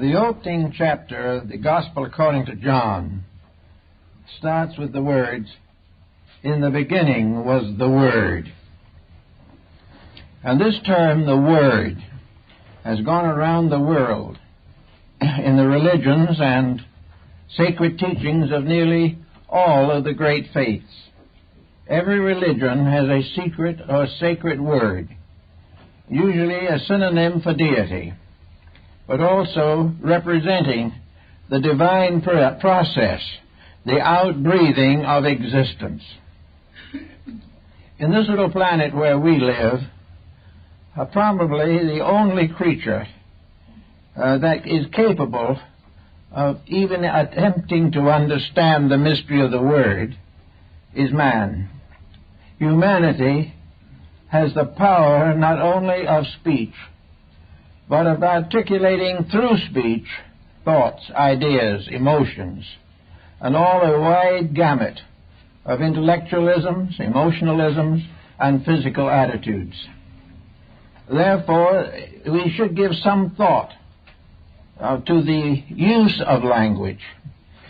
The opening chapter of the Gospel according to John starts with the words, "In the beginning was the Word." And this term, the Word, has gone around the world in the religions and sacred teachings of nearly all of the great faiths. Every religion has a secret or sacred word, usually a synonym for deity, but also representing the divine process, the outbreathing of existence. In this little planet where we live, probably the only creature that is capable of even attempting to understand the mystery of the Word is man. Humanity has the power not only of speech, but of articulating through speech thoughts, ideas, emotions, and all a wide gamut of intellectualisms, emotionalisms, and physical attitudes. Therefore, we should give some thought to the use of language,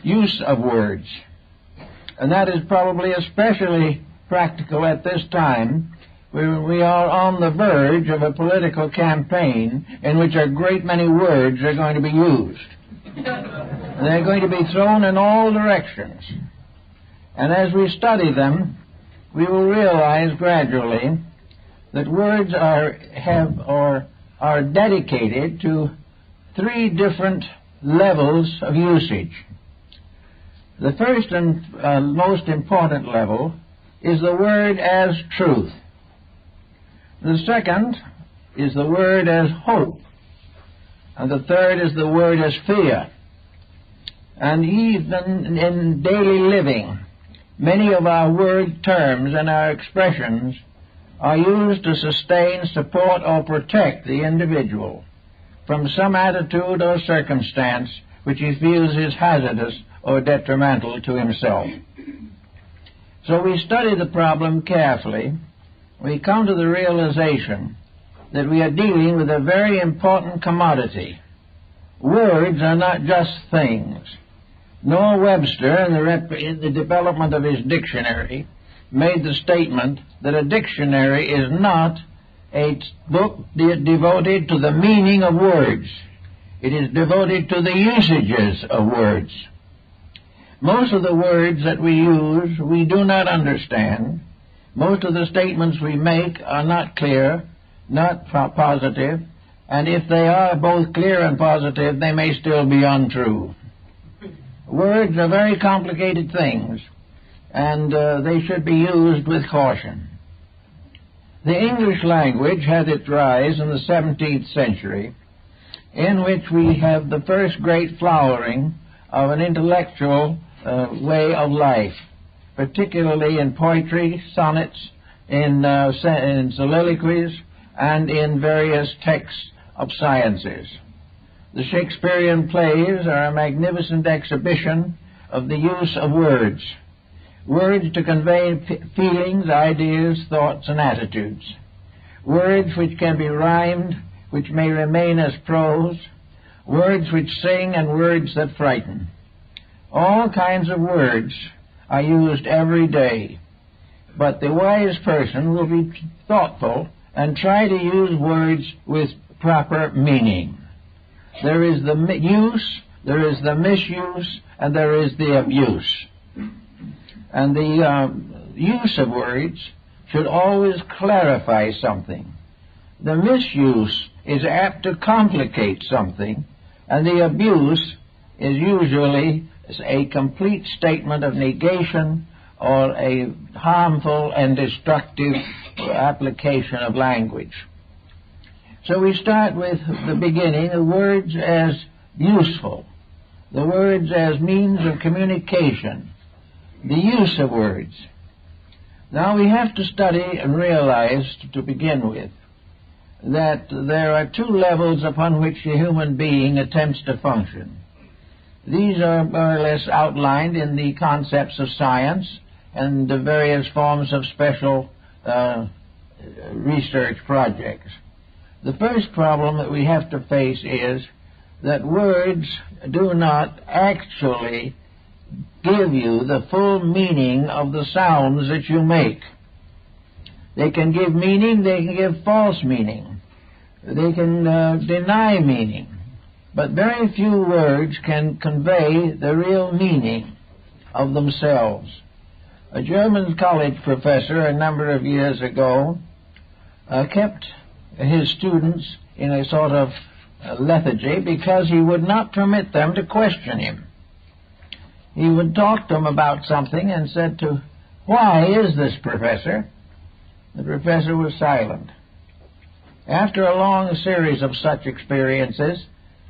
use of words. And that is probably especially practical at this time, where we are on the verge of a political campaign in which a great many words are going to be used. They're going to be thrown in all directions. And as we study them, we will realize gradually that words are dedicated to three different levels of usage. The first and most important level is the word as truth. The second is the word as hope. And the third is the word as fear. And even in daily living, many of our word terms and our expressions are used to sustain, support, or protect the individual from some attitude or circumstance which he feels is hazardous or detrimental to himself. So we study the problem carefully. We come to the realization that we are dealing with a very important commodity. Words are not just things. Noah Webster, in the development of his dictionary, made the statement that a dictionary is not a book devoted to the meaning of words. It is devoted to the usages of words. Most of the words that we use we do not understand. Most of the statements we make are not clear, not positive, and if they are both clear and positive, they may still be untrue. Words are very complicated things, and they should be used with caution. The English language had its rise in the 17th century, in which we have the first great flowering of an intellectual way of life, particularly in poetry, sonnets, in soliloquies, and in various texts of sciences. The Shakespearean plays are a magnificent exhibition of the use of words. Words to convey feelings, ideas, thoughts, and attitudes. Words which can be rhymed, which may remain as prose. Words which sing and words that frighten. All kinds of words are used every day. But the wise person will be thoughtful and try to use words with proper meaning. There is the use, there is the misuse, and there is the abuse. And the use of words should always clarify something. The misuse is apt to complicate something, and the abuse is usually a complete statement of negation or a harmful and destructive application of language. So we start with the beginning, the words as useful, the words as means of communication, the use of words. Now we have to study and realize, to begin with, that there are two levels upon which a human being attempts to function. These are more or less outlined in the concepts of science and the various forms of special research projects. The first problem that we have to face is that words do not actually give you the full meaning of the sounds that you make. They can give meaning, they can give false meaning, they can deny meaning, but very few words can convey the real meaning of themselves. A German college professor a number of years ago kept his students in a sort of lethargy because he would not permit them to question him. He would talk to them about something and said to, "Why is this, Professor?" The professor was silent. After a long series of such experiences,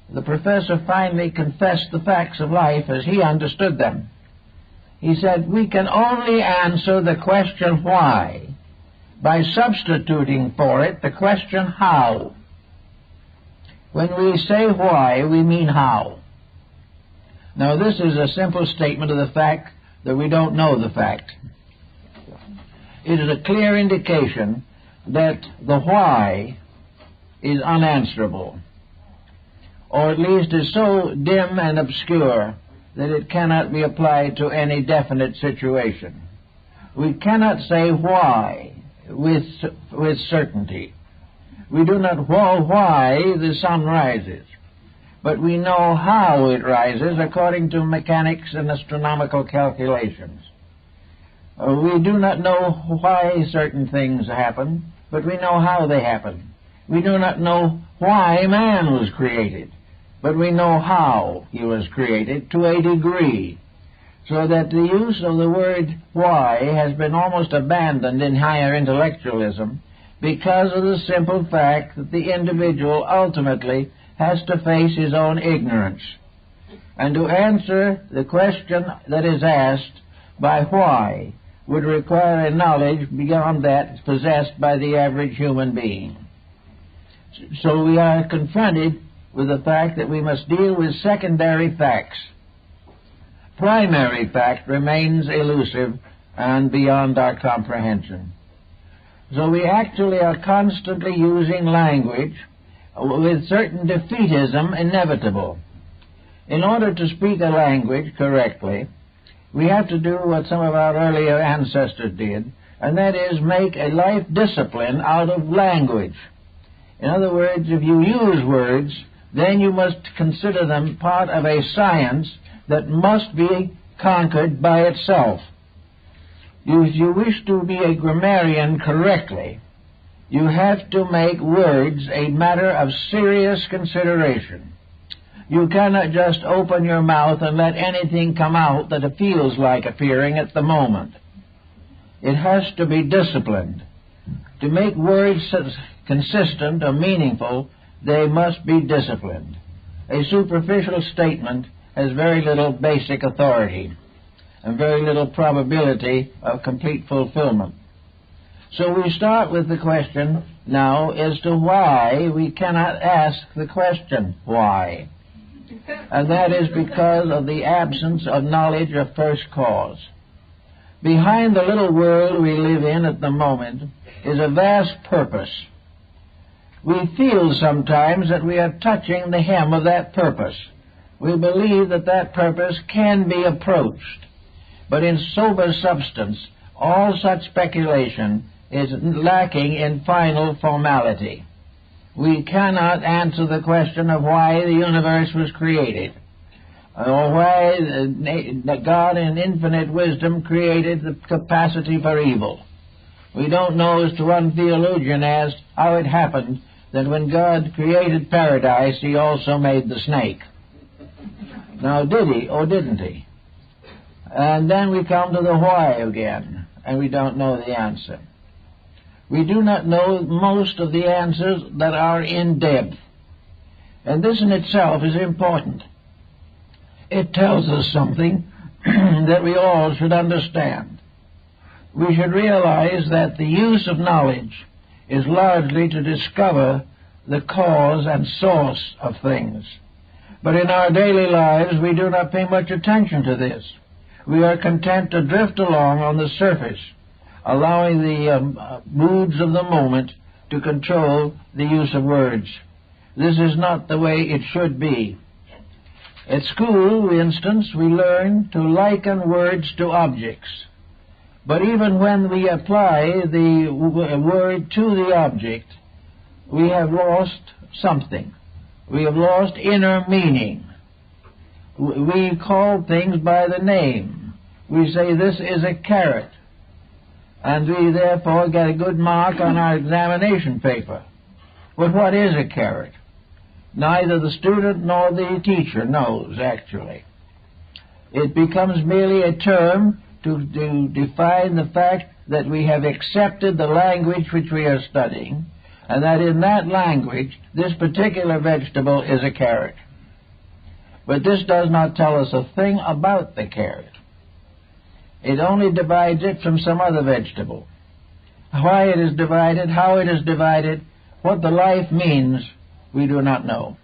the professor finally confessed the facts of life as he understood them. He said, "We can only answer the question why by substituting for it the question how. When we say why, we mean how." Now, this is a simple statement of the fact that we don't know the fact. It is a clear indication that the why is unanswerable, or at least is so dim and obscure that it cannot be applied to any definite situation. We cannot say why with certainty. We do not know why the sun rises, but we know how it rises according to mechanics and astronomical calculations. We do not know why certain things happen, but we know how they happen. We do not know why man was created, but we know how he was created to a degree, so that the use of the word why has been almost abandoned in higher intellectualism because of the simple fact that the individual ultimately has to face his own ignorance. And to answer the question that is asked by why would require a knowledge beyond that possessed by the average human being. So we are confronted with the fact that we must deal with secondary facts. Primary fact remains elusive and beyond our comprehension. So we actually are constantly using language with certain defeatism inevitable. In order to speak a language correctly, we have to do what some of our earlier ancestors did, and that is make a life discipline out of language. In other words, if you use words, then you must consider them part of a science that must be conquered by itself. If you wish to be a grammarian correctly, you have to make words a matter of serious consideration. You cannot just open your mouth and let anything come out that feels like appearing at the moment. It has to be disciplined. To make words consistent or meaningful, they must be disciplined. A superficial statement has very little basic authority and very little probability of complete fulfillment. So we start with the question now as to why we cannot ask the question why. And that is because of the absence of knowledge of first cause. Behind the little world we live in at the moment is a vast purpose. We feel sometimes that we are touching the hem of that purpose. We believe that that purpose can be approached. But in sober substance, all such speculation is lacking in final formality. We cannot answer the question of why the universe was created, or why God in infinite wisdom created the capacity for evil. We don't know, as to one theologian asked, how it happened that when God created paradise, he also made the snake. Now, did he or didn't he? And then we come to the why again, and we don't know the answer. We do not know most of the answers that are in depth. And this in itself is important. It tells us something that we all should understand. We should realize that the use of knowledge is largely to discover the cause and source of things. But in our daily lives, we do not pay much attention to this. We are content to drift along on the surface, allowing the moods of the moment to control the use of words. This is not the way it should be. At school, for instance, we learn to liken words to objects. But even when we apply the word to the object, we have lost something. We have lost inner meaning. We call things by the name. We say this is a carrot, and we therefore get a good mark on our examination paper. But what is a carrot? Neither the student nor the teacher knows, actually. It becomes merely a term to define the fact that we have accepted the language which we are studying, and that in that language this particular vegetable is a carrot. But this does not tell us a thing about the carrot. It only divides it from some other vegetable. Why it is divided, how it is divided, what the life means, we do not know.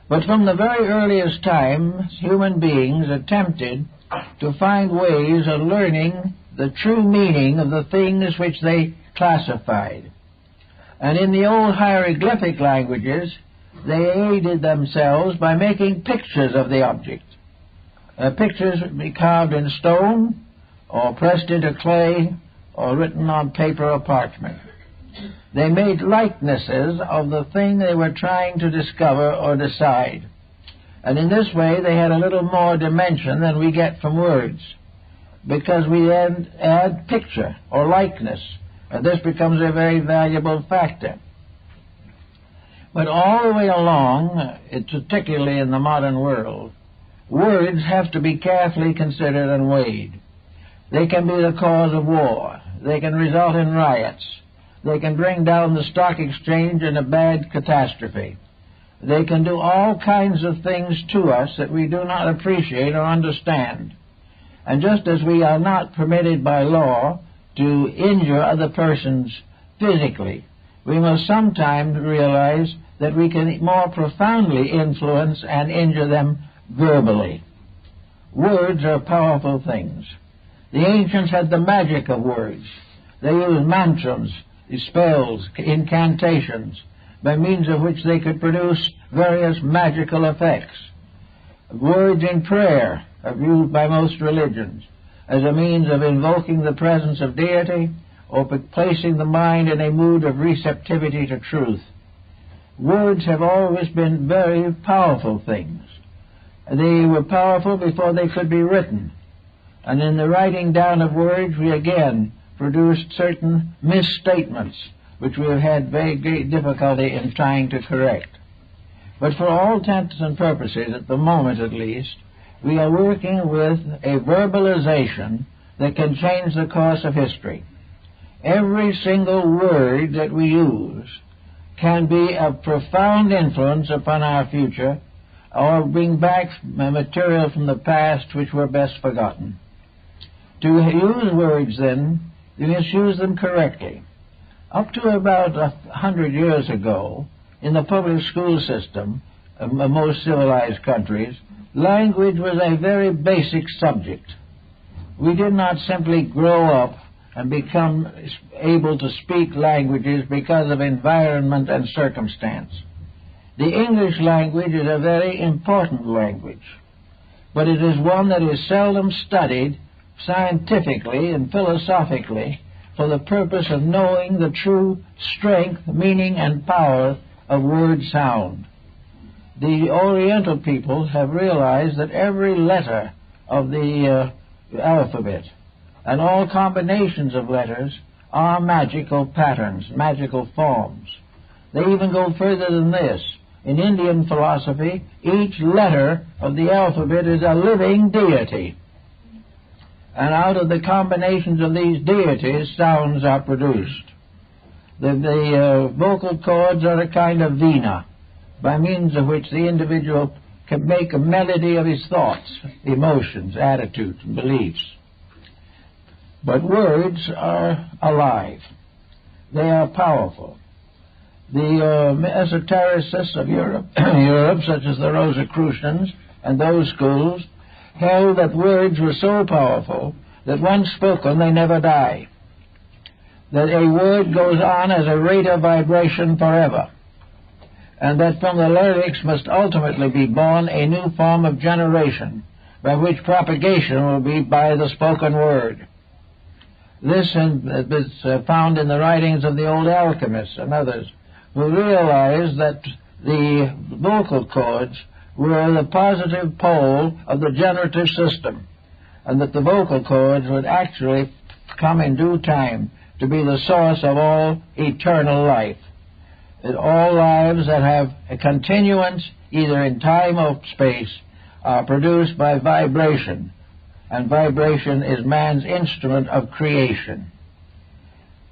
But from the very earliest times, human beings attempted to find ways of learning the true meaning of the things which they classified. And in the old hieroglyphic languages, they aided themselves by making pictures of the object. Pictures carved in stone, or pressed into clay, or written on paper or parchment. They made likenesses of the thing they were trying to discover or decide. And in this way they had a little more dimension than we get from words, because we then add picture or likeness, and this becomes a very valuable factor. But all the way along, particularly in the modern world, words have to be carefully considered and weighed. They can be the cause of war. They can result in riots. They can bring down the stock exchange in a bad catastrophe. They can do all kinds of things to us that we do not appreciate or understand. And just as we are not permitted by law to injure other persons physically, we must sometimes realize that we can more profoundly influence and injure them verbally. Words are powerful things. The ancients had the magic of words. They used mantras, spells, incantations, by means of which they could produce various magical effects. Words in prayer are used by most religions as a means of invoking the presence of deity or placing the mind in a mood of receptivity to truth. Words have always been very powerful things. They were powerful before they could be written. And in the writing down of words, we again produced certain misstatements, which we have had very great difficulty in trying to correct. But for all intents and purposes, at the moment at least, we are working with a verbalization that can change the course of history. Every single word that we use can be of profound influence upon our future, or bring back material from the past which were best forgotten. To use words, then, you must use them correctly. Up to about 100 years ago, in the public school system of most civilized countries, language was a very basic subject. We did not simply grow up and become able to speak languages because of environment and circumstance. The English language is a very important language, but it is one that is seldom studied scientifically and philosophically for the purpose of knowing the true strength, meaning, and power of word sound. The Oriental peoples have realized that every letter of the alphabet and all combinations of letters are magical patterns, magical forms. They even go further than this. In Indian philosophy, each letter of the alphabet is a living deity. And out of the combinations of these deities, sounds are produced. The vocal cords are a kind of vina, by means of which the individual can make a melody of his thoughts, emotions, attitudes, and beliefs. But words are alive. They are powerful. The esotericists of Europe, such as the Rosicrucians and those schools, held that words were so powerful that once spoken they never die, that a word goes on as a rate of vibration forever. and that from the lyrics must ultimately be born a new form of generation, by which propagation will be by the spoken word. This is found in the writings of the old alchemists and others, who realized that the vocal cords were the positive pole of the generative system, and that the vocal cords would actually come in due time to be the source of all eternal life. That all lives that have a continuance, either in time or space, are produced by vibration, and vibration is man's instrument of creation.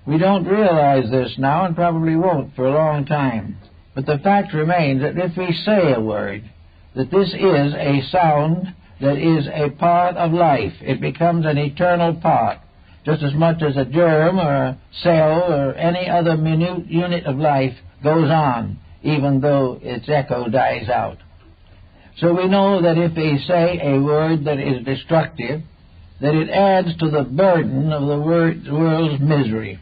We don't realize this now, and probably won't for a long time, but the fact remains that if we say a word, that this is a sound that is a part of life. It becomes an eternal part, just as much as a germ or a cell or any other minute unit of life goes on, even though its echo dies out. So we know that if we say a word that is destructive, that it adds to the burden of the world's misery.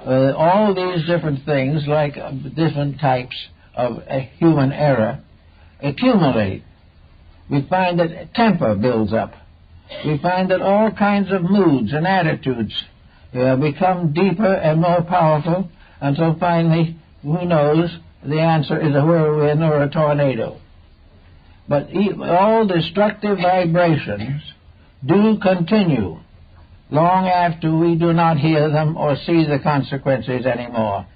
All these different things, like different types of human error, accumulate. We find that temper builds up. We find that all kinds of moods and attitudes become deeper and more powerful, until finally, who knows, the answer is a whirlwind or a tornado. But all destructive vibrations do continue long after we do not hear them or see the consequences anymore.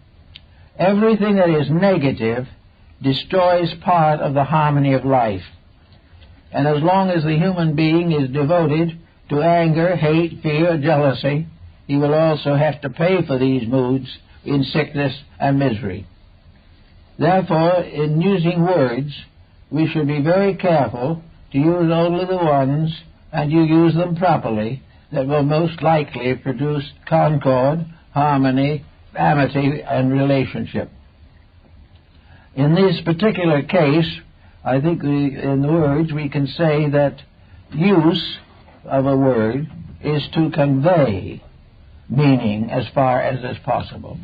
Everything that is negative destroys part of the harmony of life. And as long as the human being is devoted to anger, hate, fear, jealousy, he will also have to pay for these moods in sickness and misery. Therefore, in using words, we should be very careful to use only the ones, and you use them properly, that will most likely produce concord, harmony, amity, and relationship. In this particular case, I think in the words we can say that use of a word is to convey meaning as far as is possible.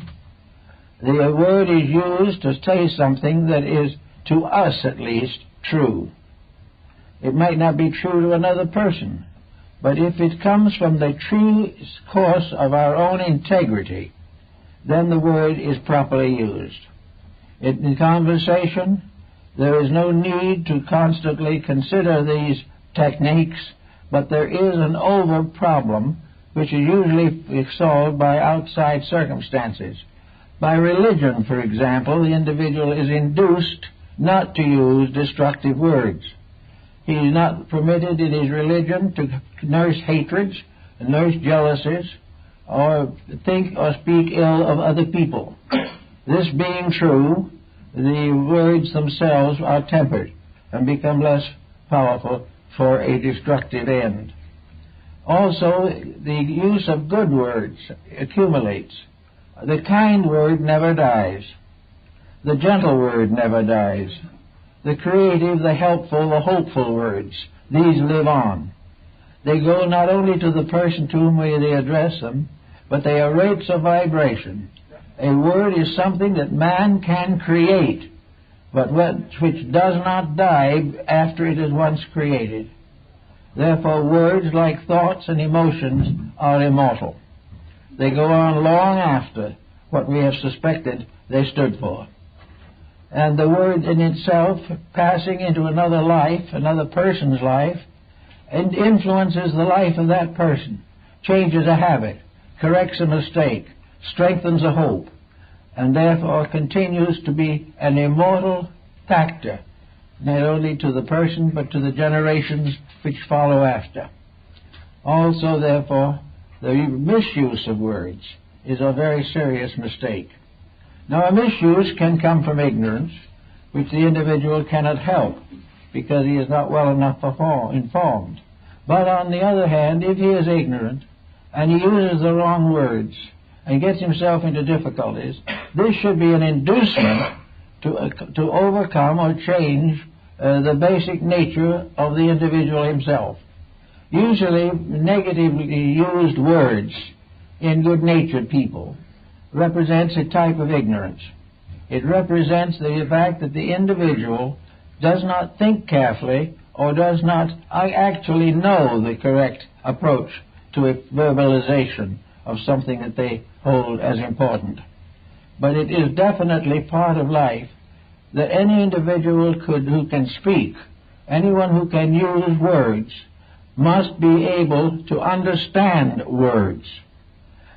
The word is used to say something that is, to us at least, true. It might not be true to another person, but if it comes from the true course of our own integrity, then the word is properly used. In conversation, there is no need to constantly consider these techniques, but there is an over problem which is usually solved by outside circumstances. By religion, for example, the individual is induced not to use destructive words. He is not permitted in his religion to nurse hatreds, nurse jealousies, or think or speak ill of other people. This being true, the words themselves are tempered and become less powerful for a destructive end. Also, the use of good words accumulates. The kind word never dies. The gentle word never dies. The creative, the helpful, the hopeful words, these live on. They go not only to the person to whom they address them, but they are rates of vibration. A word is something that man can create, but which does not die after it is once created. Therefore, words, like thoughts and emotions, are immortal. They go on long after what we have suspected they stood for. And the word in itself, passing into another life, another person's life, and influences the life of that person, changes a habit, corrects a mistake, strengthens a hope, and therefore continues to be an immortal factor, not only to the person but to the generations which follow after. Also, therefore, the misuse of words is a very serious mistake. Now, a misuse can come from ignorance, which the individual cannot help, because he is not well enough informed. But on the other hand, if he is ignorant, and he uses the wrong words, and gets himself into difficulties, this should be an inducement to overcome or change the basic nature of the individual himself. Usually, negatively used words in good-natured people represents a type of ignorance. It represents the fact that the individual does not think carefully or does not actually know the correct approach to a verbalization of something that they hold as important. But it is definitely part of life that any individual who can speak, anyone who can use words, must be able to understand words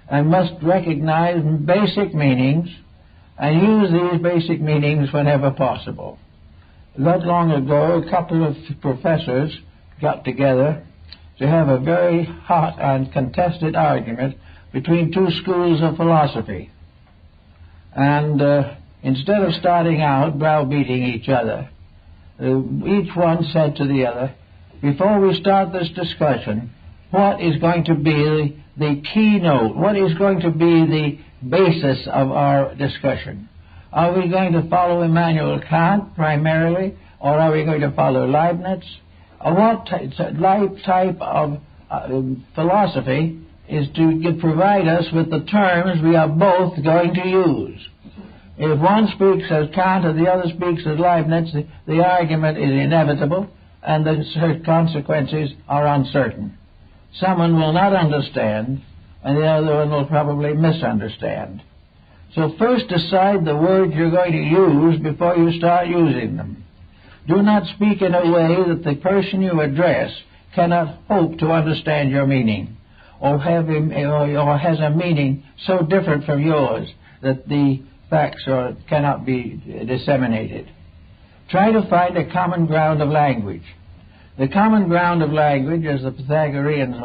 and must recognize basic meanings and use these basic meanings whenever possible. Not long ago, a couple of professors got together to have a very hot and contested argument between two schools of philosophy. And instead of starting out browbeating each other, each one said to the other, "Before we start this discussion, what is going to be the keynote? What is going to be the basis of our discussion? Are we going to follow Immanuel Kant primarily, or are we going to follow Leibniz? What type of philosophy is to provide us with the terms we are both going to use? If one speaks as Kant and the other speaks as Leibniz, the argument is inevitable and the consequences are uncertain. Someone will not understand, and the other one will probably misunderstand. So first decide the words you're going to use before you start using them. Do not speak in a way that the person you address cannot hope to understand your meaning, or has a meaning so different from yours that the facts cannot be disseminated. Try to find a common ground of language. The common ground of language, as the Pythagoreans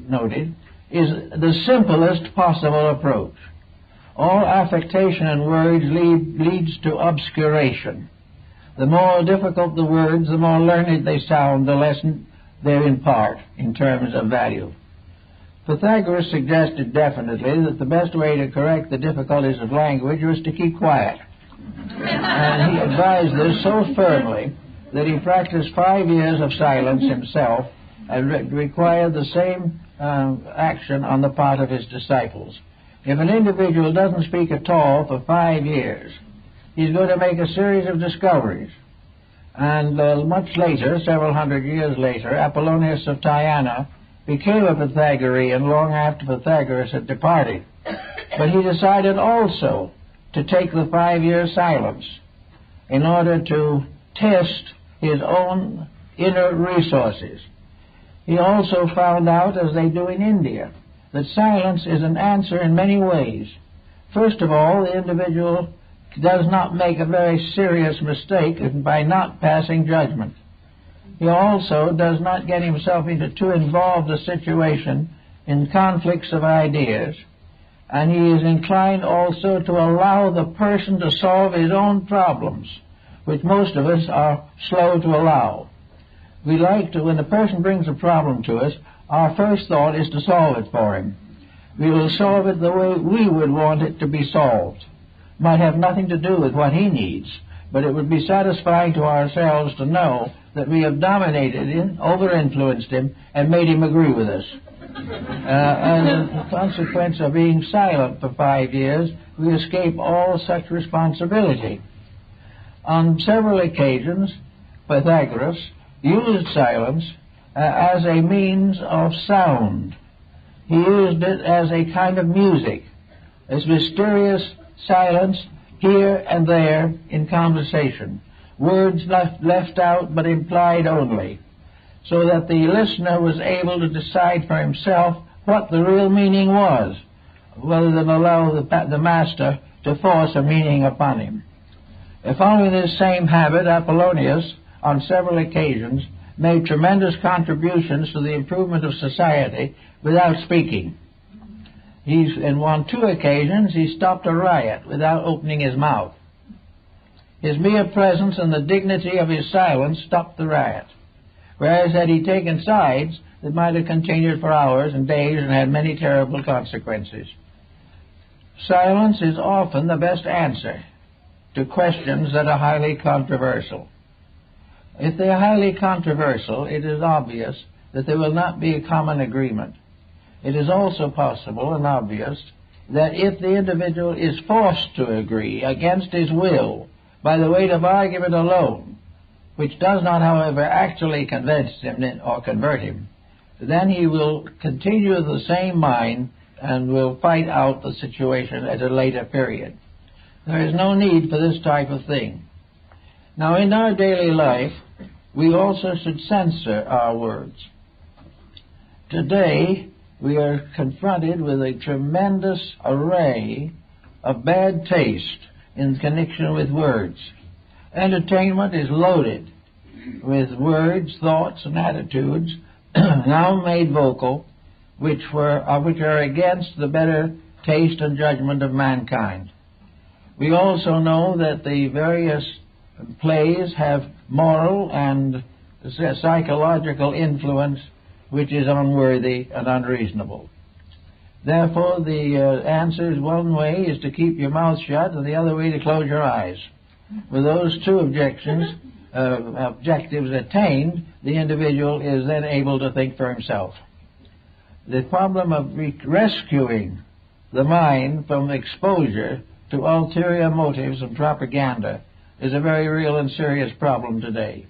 noted, is the simplest possible approach. All affectation in words leads to obscuration. The more difficult the words, the more learned they sound, the less they impart in terms of value. Pythagoras suggested definitely that the best way to correct the difficulties of language was to keep quiet. And he advised this so firmly that he practiced 5 years of silence himself and required the same action on the part of his disciples. If an individual doesn't speak at all for 5 years, he's going to make a series of discoveries. And much later, several hundred years later, Apollonius of Tyana became a Pythagorean long after Pythagoras had departed. But he decided also to take the 5-year silence in order to test his own inner resources. He also found out, as they do in India, that silence is an answer in many ways. First of all, the individual does not make a very serious mistake by not passing judgment. He also does not get himself into too involved a situation in conflicts of ideas, and he is inclined also to allow the person to solve his own problems, which most of us are slow to allow. We like to, when the person brings a problem to us, our first thought is to solve it for him. We will solve it the way we would want it to be solved. Might have nothing to do with what he needs, but it would be satisfying to ourselves to know that we have dominated him, over-influenced him, and made him agree with us. As a consequence of being silent for 5 years, we escape all such responsibility. On several occasions, Pythagoras used silence as a means of sound. He used it as a kind of music, as mysterious silence here and there in conversation, words left out but implied only, so that the listener was able to decide for himself what the real meaning was, rather than allow the master to force a meaning upon him. Following this same habit, Apollonius, on several occasions, made tremendous contributions to the improvement of society without speaking. On 2 occasions, he stopped a riot without opening his mouth. His mere presence and the dignity of his silence stopped the riot, whereas had he taken sides, it might have continued for hours and days and had many terrible consequences. Silence is often the best answer to questions that are highly controversial. If they are highly controversial, it is obvious that there will not be a common agreement. It is also possible and obvious that if the individual is forced to agree against his will by the weight of argument alone, which does not, however, actually convince him or convert him, then he will continue the same mind and will fight out the situation at a later period. There is no need for this type of thing. Now, in our daily life, we also should censor our words. Today, we are confronted with a tremendous array of bad taste in connection with words. Entertainment is loaded with words, thoughts, and attitudes now made vocal, which are against the better taste and judgment of mankind. We also know that the various plays have moral and psychological influence which is unworthy and unreasonable. Therefore, the answer is one way is to keep your mouth shut, and the other way to close your eyes. With those two objectives attained, the individual is then able to think for himself. The problem of rescuing the mind from exposure to ulterior motives and propaganda is a very real and serious problem today.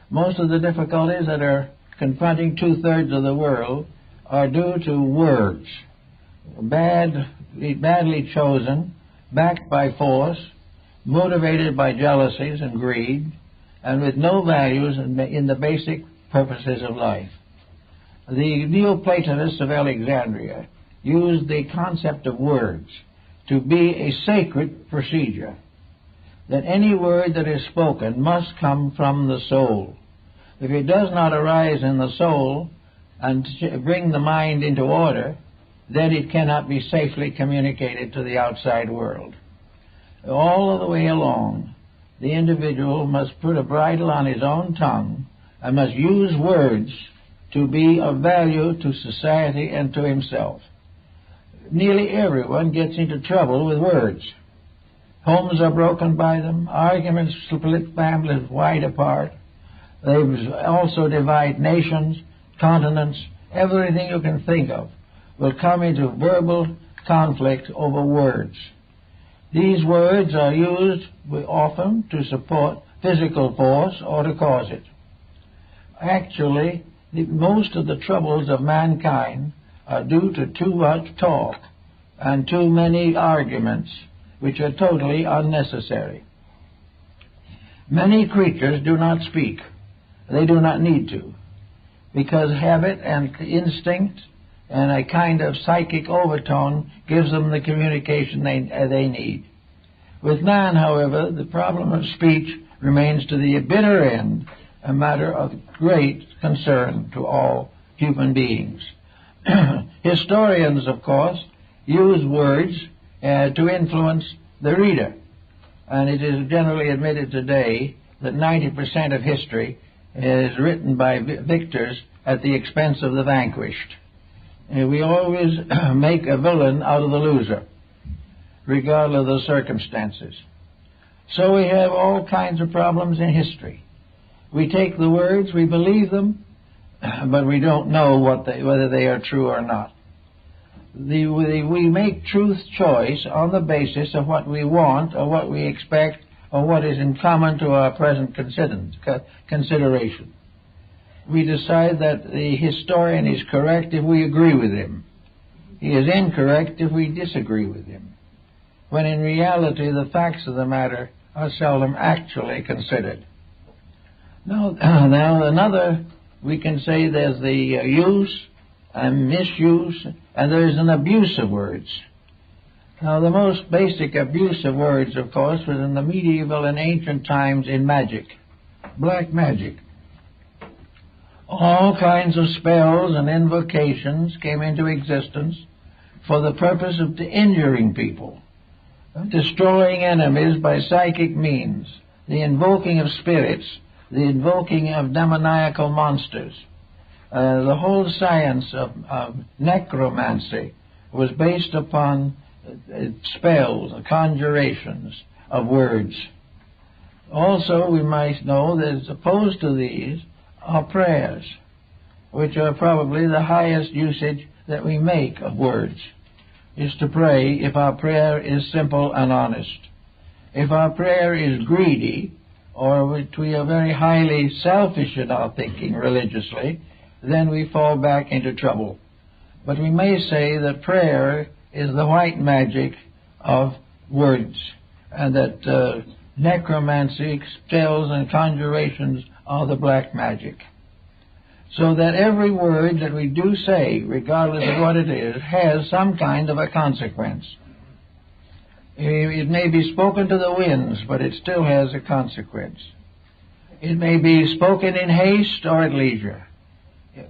Most of the difficulties that are confronting two-thirds of the world are due to words, badly chosen, backed by force, motivated by jealousies and greed, and with no values in the basic purposes of life. The Neoplatonists of Alexandria used the concept of words to be a sacred procedure, that any word that is spoken must come from the soul. If it does not arise in the soul and bring the mind into order, then it cannot be safely communicated to the outside world. All of the way along, the individual must put a bridle on his own tongue and must use words to be of value to society and to himself. Nearly everyone gets into trouble with words. Homes are broken by them, arguments split families wide apart. They also divide nations, continents, everything you can think of will come into verbal conflict over words. These words are used often to support physical force or to cause it. Actually, most of the troubles of mankind are due to too much talk and too many arguments, which are totally unnecessary. Many creatures do not speak. They do not need to, because habit and instinct and a kind of psychic overtone gives them the communication they need. With man, however, the problem of speech remains to the bitter end a matter of great concern to all human beings. Historians, of course, use words to influence the reader, and it is generally admitted today that 90% of history is written by victors at the expense of the vanquished. We always make a villain out of the loser, regardless of the circumstances. So we have all kinds of problems in history. We take the words, we believe them, but we don't know whether they are true or not. We make truth choice on the basis of what we want or what we expect or what is in common to our present consideration. We decide that the historian is correct if we agree with him. He is incorrect if we disagree with him, when in reality the facts of the matter are seldom actually considered. Now another, we can say there's the use and misuse, and there's an abuse of words. Now, the most basic abuse of words, of course, was in the medieval and ancient times in magic, black magic. All kinds of spells and invocations came into existence for the purpose of injuring people, destroying enemies by psychic means, the invoking of spirits, the invoking of demoniacal monsters. The whole science of necromancy was based upon spells, conjurations of words. Also, we might know that as opposed to these are prayers, which are probably the highest usage that we make of words. is to pray if our prayer is simple and honest. If our prayer is greedy, or we are very highly selfish in our thinking religiously, then we fall back into trouble. But we may say that prayer is the white magic of words, and that necromancy, spells, and conjurations are the black magic. So that every word that we do say, regardless of what it is, has some kind of a consequence. It may be spoken to the winds, but it still has a consequence. It may be spoken in haste or at leisure,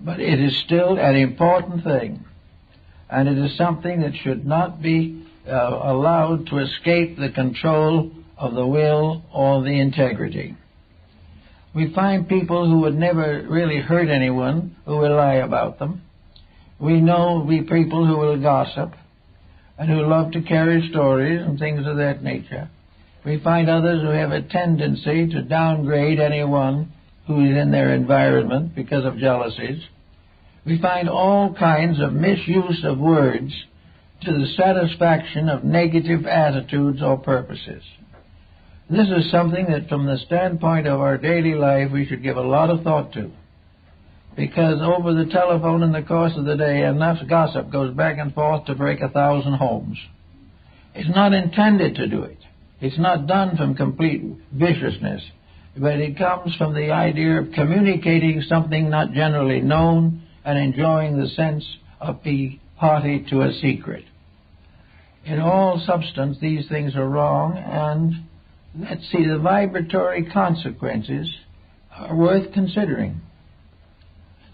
but it is still an important thing. And it is something that should not be allowed to escape the control of the will or the integrity. We find people who would never really hurt anyone who will lie about them. We know people who will gossip and who love to carry stories and things of that nature. We find others who have a tendency to downgrade anyone who is in their environment because of jealousies. We find all kinds of misuse of words to the satisfaction of negative attitudes or purposes. This is something that from the standpoint of our daily life we should give a lot of thought to, because over the telephone in the course of the day enough gossip goes back and forth to break 1,000 homes. It's not intended to do it. It's not done from complete viciousness, but it comes from the idea of communicating something not generally known and enjoying the sense of being party to a secret. In all substance, these things are wrong, and let's see, the vibratory consequences are worth considering.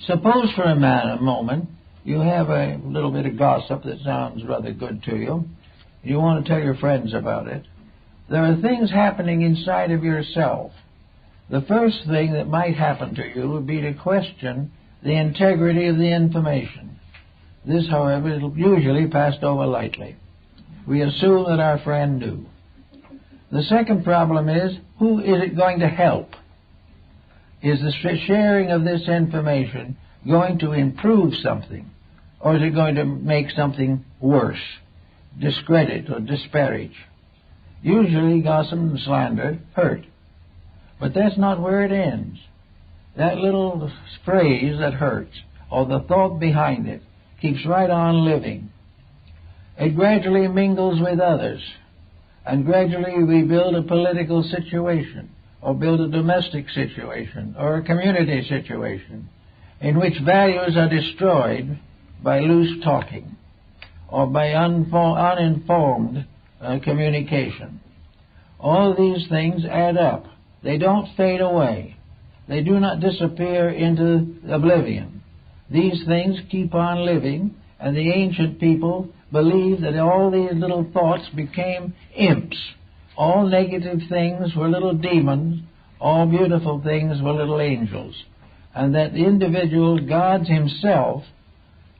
Suppose for a moment you have a little bit of gossip that sounds rather good to you. You want to tell your friends about it. There are things happening inside of yourself. The first thing that might happen to you would be to question the integrity of the information. This, however, is usually passed over lightly. We assume that our friend knew. The second problem is, who is it going to help? Is the sharing of this information going to improve something, or is it going to make something worse, discredit or disparage? Usually gossip and slander hurt, but that's not where it ends. That little phrase that hurts, or the thought behind it, keeps right on living. It gradually mingles with others, and gradually we build a political situation, or build a domestic situation, or a community situation, in which values are destroyed by loose talking, or by uninformed communication. All these things add up. They don't fade away. They do not disappear into oblivion. These things keep on living, and the ancient people believed that all these little thoughts became imps. All negative things were little demons. All beautiful things were little angels. And that the individual guards himself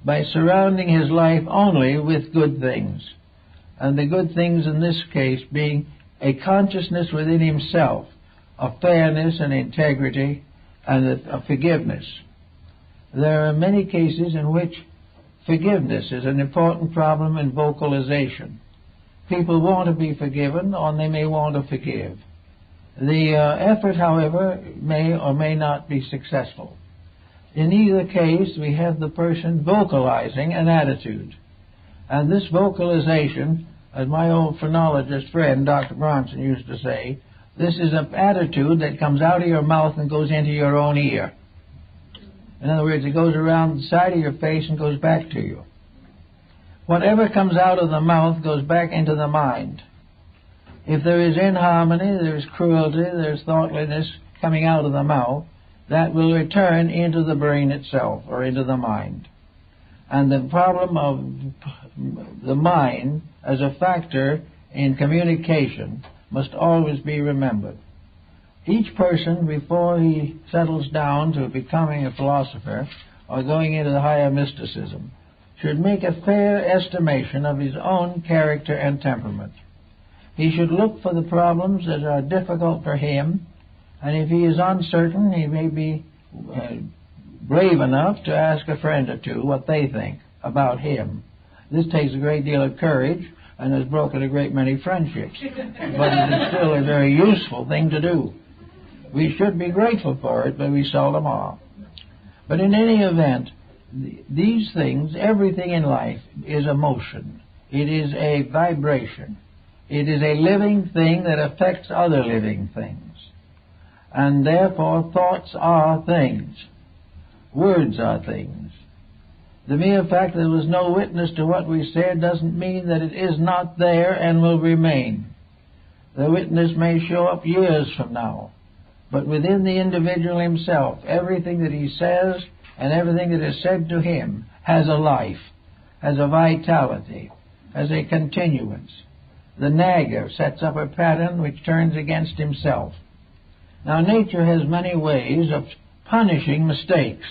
by surrounding his life only with good things. And the good things in this case being a consciousness within himself of fairness and integrity and of forgiveness. There are many cases in which forgiveness is an important problem in vocalization. People want to be forgiven, or they may want to forgive. The effort, however, may or may not be successful. In either case, we have the person vocalizing an attitude. And this vocalization, as my old phrenologist friend, Dr. Bronson, used to say, this is an attitude that comes out of your mouth and goes into your own ear. In other words, it goes around the side of your face and goes back to you. Whatever comes out of the mouth goes back into the mind. If there is inharmony, there is cruelty, there is thoughtlessness coming out of the mouth, that will return into the brain itself, or into the mind. And the problem of the mind as a factor in communication must always be remembered. Each person, before he settles down to becoming a philosopher or going into the higher mysticism, should make a fair estimation of his own character and temperament. He should look for the problems that are difficult for him, and if he is uncertain, he may be brave enough to ask a friend or two what they think about him. This takes a great deal of courage and has broken a great many friendships. But it is still a very useful thing to do. We should be grateful for it, but we seldom are. But in any event, these things, everything in life is a motion. It is a vibration. It is a living thing that affects other living things. And therefore, thoughts are things. Words are things. The mere fact that there was no witness to what we said doesn't mean that it is not there and will remain. The witness may show up years from now, but within the individual himself, everything that he says and everything that is said to him has a life, has a vitality, has a continuance. The nagger sets up a pattern which turns against himself. Now, nature has many ways of punishing mistakes.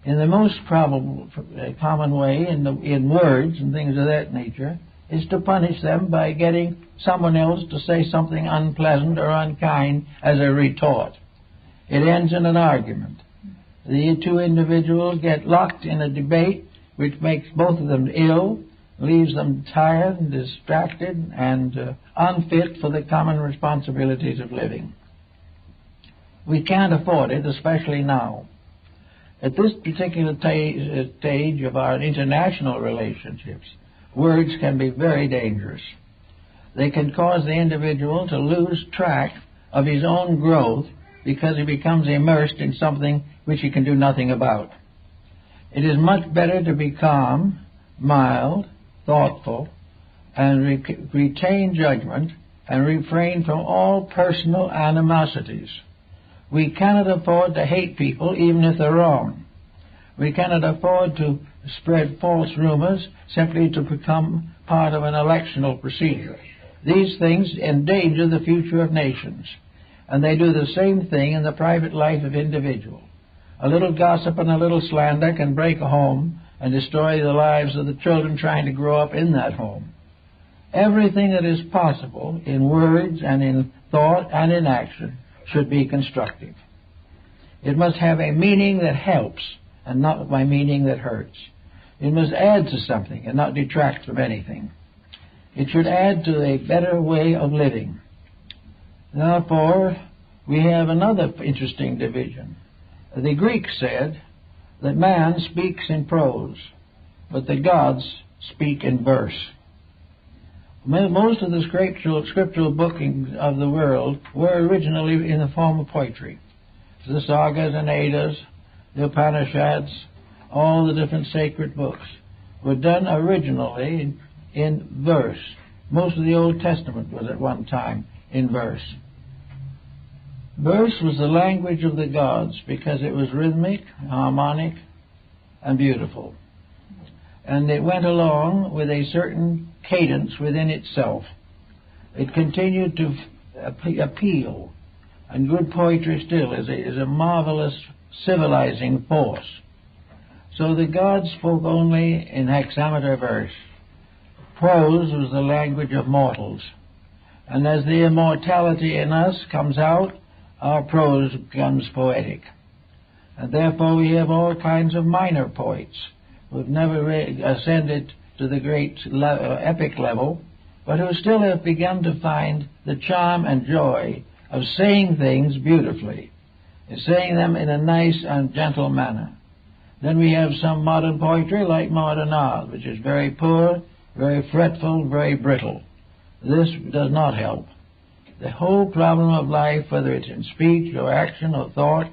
In the most common way, in words and things of that nature, is to punish them by getting someone else to say something unpleasant or unkind as a retort. It ends in an argument. The two individuals get locked in a debate which makes both of them ill, leaves them tired and distracted and unfit for the common responsibilities of living. We can't afford it, especially now. At this particular stage of our international relationships, words can be very dangerous. They can cause the individual to lose track of his own growth because he becomes immersed in something which he can do nothing about. It is much better to be calm, mild, thoughtful, and retain judgment and refrain from all personal animosities. We cannot afford to hate people even if they're wrong. We cannot afford to spread false rumors simply to become part of an electional procedure. These things endanger the future of nations, and they do the same thing in the private life of individuals. A little gossip and a little slander can break a home and destroy the lives of the children trying to grow up in that home. Everything that is possible in words and in thought and in action should be constructive. It must have a meaning that helps and not by meaning that hurts. It must add to something and not detract from anything. It should add to a better way of living. Therefore, we have another interesting division. The Greeks said that man speaks in prose, but the gods speak in verse. Most of the scriptural bookings of the world were originally in the form of poetry. The sagas and Eddas, the Upanishads, all the different sacred books were done originally in verse. Most of the Old Testament was at one time in verse. Verse was the language of the gods because it was rhythmic, harmonic, and beautiful. And it went along with a certain cadence within itself. It continued to appeal, and good poetry still is a marvelous civilizing force. So the gods spoke only in hexameter verse. Prose was the language of mortals, and as the immortality in us comes out, our prose becomes poetic. And therefore we have all kinds of minor poets who have never ascended to the great epic level, but who still have begun to find the charm and joy of saying things beautifully, and saying them in a nice and gentle manner. Then we have some modern poetry like modern art, which is very poor, very fretful, very brittle. This does not help. The whole problem of life, whether it's in speech or action or thought,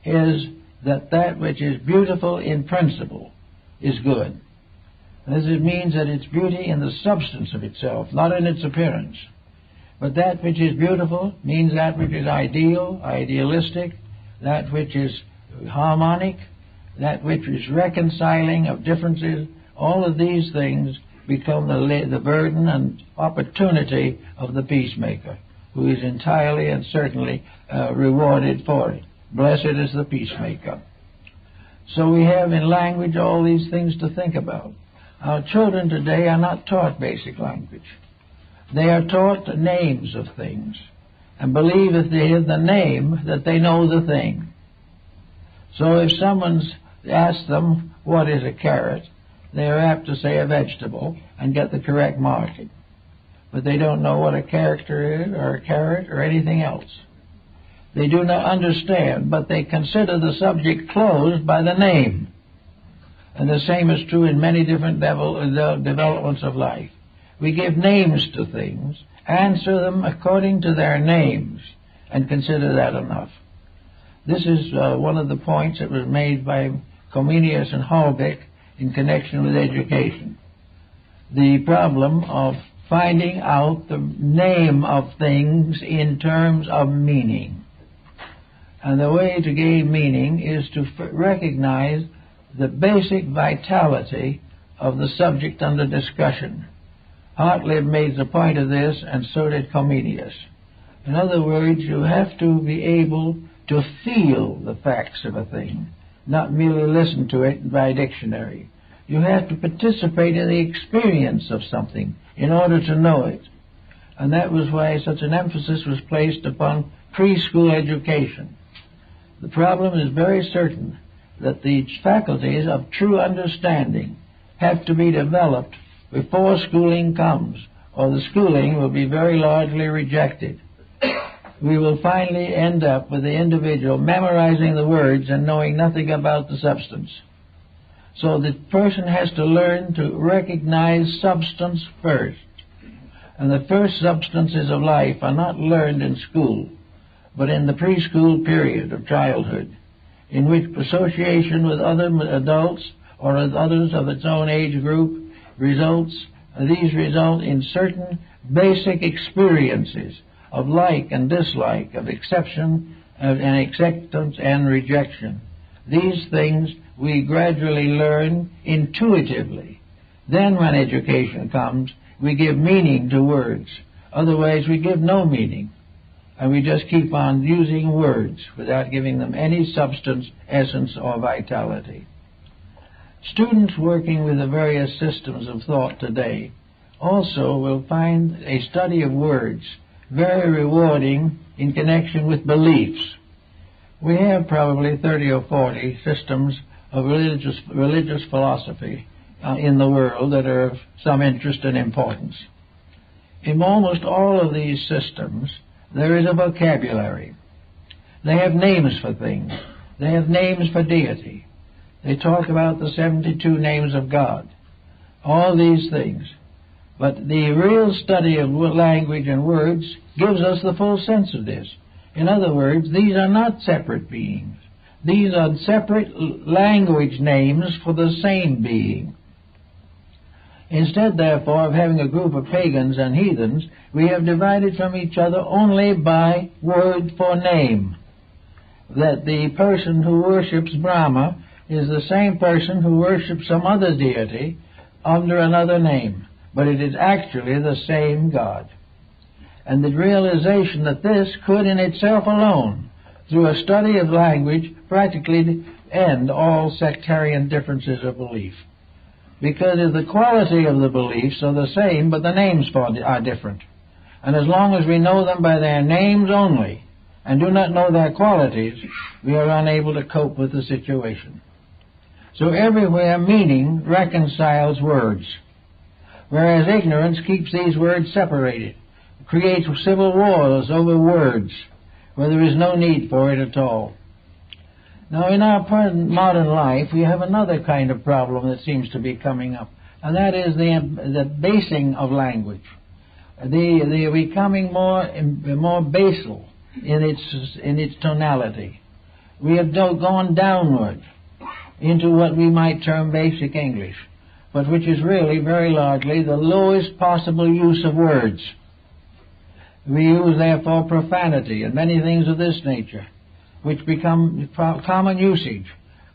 is that which is beautiful in principle is good. This means that it's beauty in the substance of itself, not in its appearance. But that which is beautiful means that which is ideal, idealistic, that which is harmonic, that which is reconciling of differences. All of these things become the burden and opportunity of the peacemaker, who is entirely and certainly rewarded for it. Blessed is the peacemaker. So we have in language all these things to think about. Our children today are not taught basic language. They are taught the names of things and believe if they hear the name that they know the thing. So if someone's asked them, what is a carrot? they are apt to say a vegetable and get the correct marking. But they don't know what a character is, or a carrot, or anything else. They do not understand, but they consider the subject closed by the name. And the same is true in many different developments of life. We give names to things, answer them according to their names, and consider that enough. This is one of the points that was made by Comenius and Halbig in connection with education. The problem of finding out the name of things in terms of meaning. And the way to gain meaning is to recognize the basic vitality of the subject under discussion. Hartlib made a point of this, and so did Comenius. In other words, you have to be able to feel the facts of a thing, not merely listen to it by dictionary. You have to participate in the experience of something in order to know it. And that was why such an emphasis was placed upon preschool education. The problem is very certain that the faculties of true understanding have to be developed before schooling comes, or the schooling will be very largely rejected. We will finally end up with the individual memorizing the words and knowing nothing about the substance. So the person has to learn to recognize substance first. And the first substances of life are not learned in school, but in the preschool period of childhood, in which association with other adults or with others of its own age group these result in certain basic experiences of like and dislike, of acceptance and rejection. These things we gradually learn intuitively. Then when education comes, we give meaning to words. Otherwise we give no meaning. And we just keep on using words without giving them any substance, essence, or vitality. Students working with the various systems of thought today also will find a study of words very rewarding in connection with beliefs. We have probably 30 or 40 systems of religious philosophy in the world that are of some interest and importance. In almost all of these systems, there is a vocabulary. They have names for things. They have names for deity. They talk about the 72 names of God. All these things. But the real study of language and words gives us the full sense of this. In other words, these are not separate beings. These are separate language names for the same being. Instead, therefore, of having a group of pagans and heathens, we have divided from each other only by word for name. That the person who worships Brahma is the same person who worships some other deity under another name, but it is actually the same God. And the realization that this could in itself alone, through a study of language, practically end all sectarian differences of belief. Because the quality of the beliefs are the same, but the names for it are different. And as long as we know them by their names only, and do not know their qualities, we are unable to cope with the situation. So everywhere meaning reconciles words, whereas ignorance keeps these words separated, creates civil wars over words, where there is no need for it at all. Now, in our modern life, we have another kind of problem that seems to be coming up, and that is the basing of language. The becoming more basal in its tonality. We have gone downward into what we might term basic English, but which is really very largely the lowest possible use of words. We use, therefore, profanity and many things of this nature, which become common usage,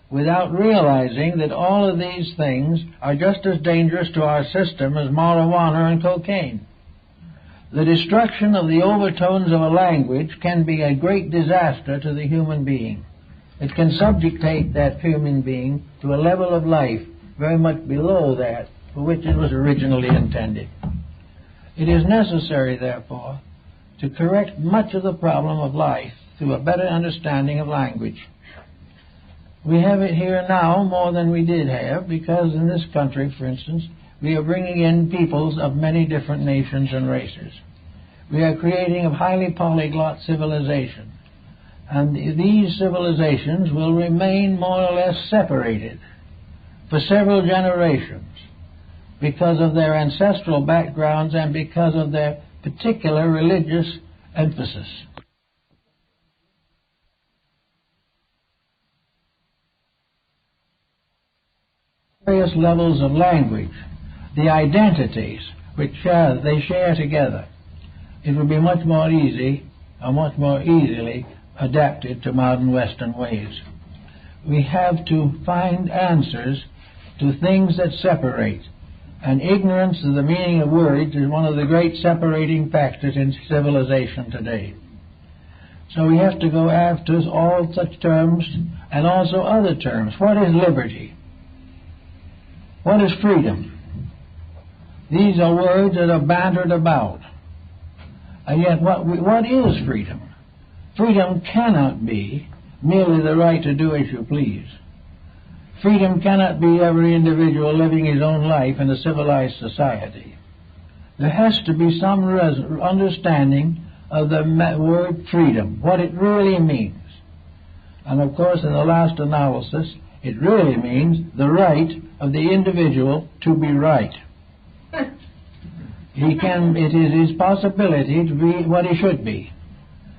without realizing that all of these things are just as dangerous to our system as marijuana and cocaine. The destruction of the overtones of a language can be a great disaster to the human being. It can subjugate that human being to a level of life very much below that for which it was originally intended. It is necessary, therefore, to correct much of the problem of life through a better understanding of language. We have it here now more than we did have, because in this country, for instance, we are bringing in peoples of many different nations and races. We are creating a highly polyglot civilization. And these civilizations will remain more or less separated for several generations because of their ancestral backgrounds and because of their particular religious emphasis. Various levels of language, the identities which they share together, it would be much more easy or much more easily adapted to modern Western ways. We have to find answers to things that separate, and ignorance of the meaning of words is one of the great separating factors in civilization today. So we have to go after all such terms and also other terms. What is liberty? What is freedom? These are words that are bantered about. And yet what is freedom? Freedom cannot be merely the right to do as you please. Freedom cannot be every individual living his own life in a civilized society. There has to be some understanding of the word freedom, what it really means. And of course, in the last analysis, it really means the right of the individual to be right. It is his possibility to be what he should be,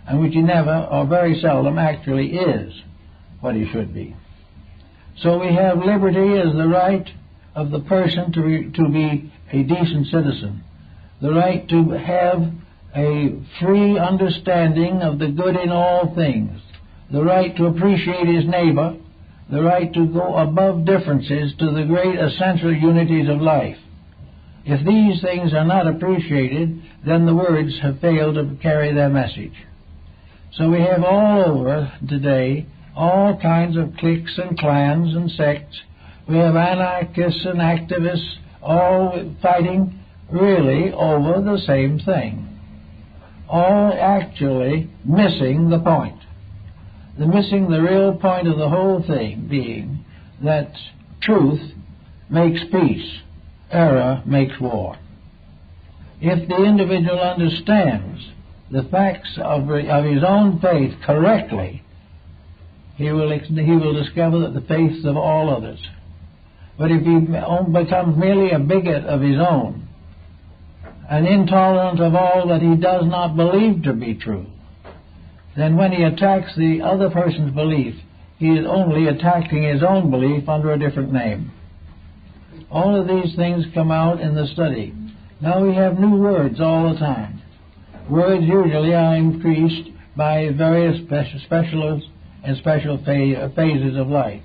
and which he never or very seldom actually is what he should be. So we have liberty as the right of the person to be a decent citizen, the right to have a free understanding of the good in all things, the right to appreciate his neighbor, the right to go above differences to the great essential unities of life. If these things are not appreciated, then the words have failed to carry their message. So we have all over today all kinds of cliques and clans and sects. We have anarchists and activists all fighting really over the same thing, all actually missing the point. Missing the real point of the whole thing being that truth makes peace, error makes war. If the individual understands the facts of his own faith correctly, he will discover that the faiths of all others. But if he becomes merely a bigot of his own, and intolerant of all that he does not believe to be true, then when he attacks the other person's belief, he is only attacking his own belief under a different name. All of these things come out in the study. Now we have new words all the time. Words usually are increased by various special phases of life.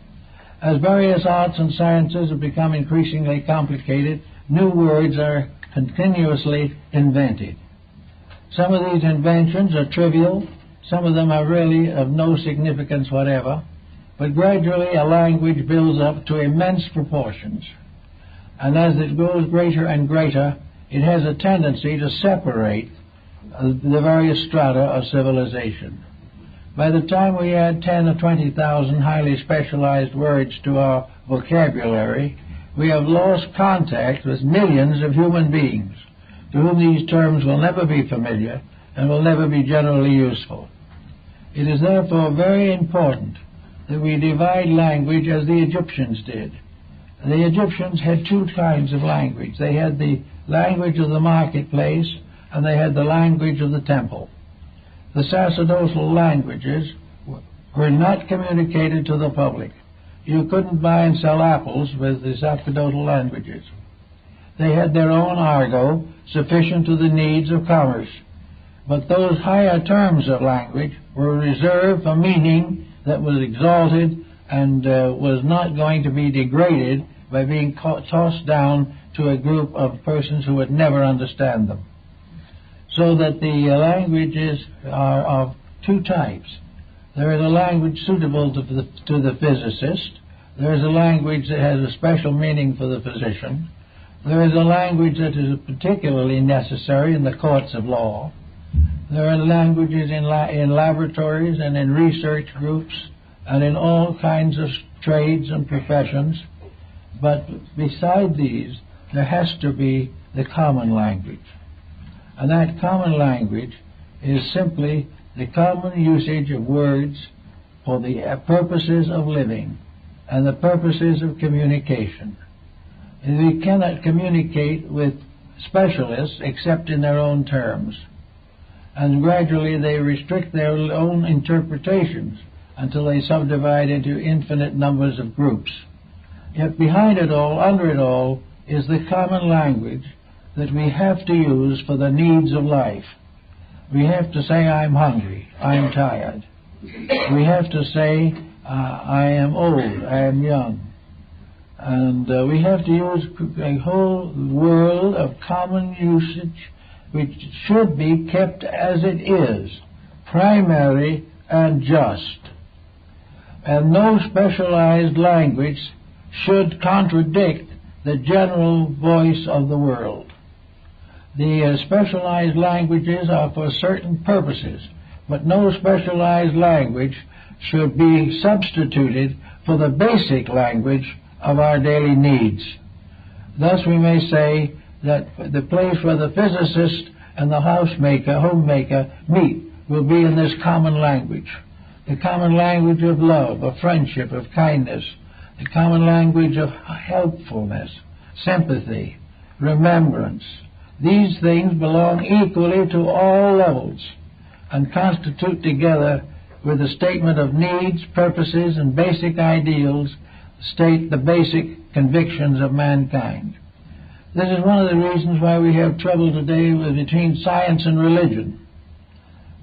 As various arts and sciences have become increasingly complicated, new words are continuously invented. Some of these inventions are trivial, some of them are really of no significance whatever, but gradually a language builds up to immense proportions. And as it grows greater and greater, it has a tendency to separate the various strata of civilization. By the time we add 10 or 20,000 highly specialized words to our vocabulary, we have lost contact with millions of human beings to whom these terms will never be familiar and will never be generally useful. It is therefore very important that we divide language as the Egyptians did. The Egyptians had two kinds of language. They had the language of the marketplace and they had the language of the temple. The sacerdotal languages were not communicated to the public. You couldn't buy and sell apples with the sacerdotal languages. They had their own argot sufficient to the needs of commerce. But those higher terms of language were reserved for meaning that was exalted and was not going to be degraded by being tossed down to a group of persons who would never understand them. So that the languages are of two types. There is a language suitable to the physicist. There is a language that has a special meaning for the physician. There is a language that is particularly necessary in the courts of law. There are languages in laboratories and in research groups and in all kinds of trades and professions, but beside these there has to be the common language. And that common language is simply the common usage of words for the purposes of living and the purposes of communication. And we cannot communicate with specialists except in their own terms. And gradually they restrict their own interpretations until they subdivide into infinite numbers of groups. Yet behind it all, under it all, is the common language that we have to use for the needs of life. We have to say, I'm hungry, I'm tired. We have to say, I am old, I am young. And we have to use a whole world of common usage which should be kept as it is, primary and just. And no specialized language should contradict the general voice of the world. The specialized languages are for certain purposes, but no specialized language should be substituted for the basic language of our daily needs. Thus we may say that the place where the physicist and the homemaker meet will be in this common language. The common language of love, of friendship, of kindness, the common language of helpfulness, sympathy, remembrance. These things belong equally to all levels and constitute together with the statement of needs, purposes, and basic ideals, state the basic convictions of mankind. This is one of the reasons why we have trouble today between science and religion.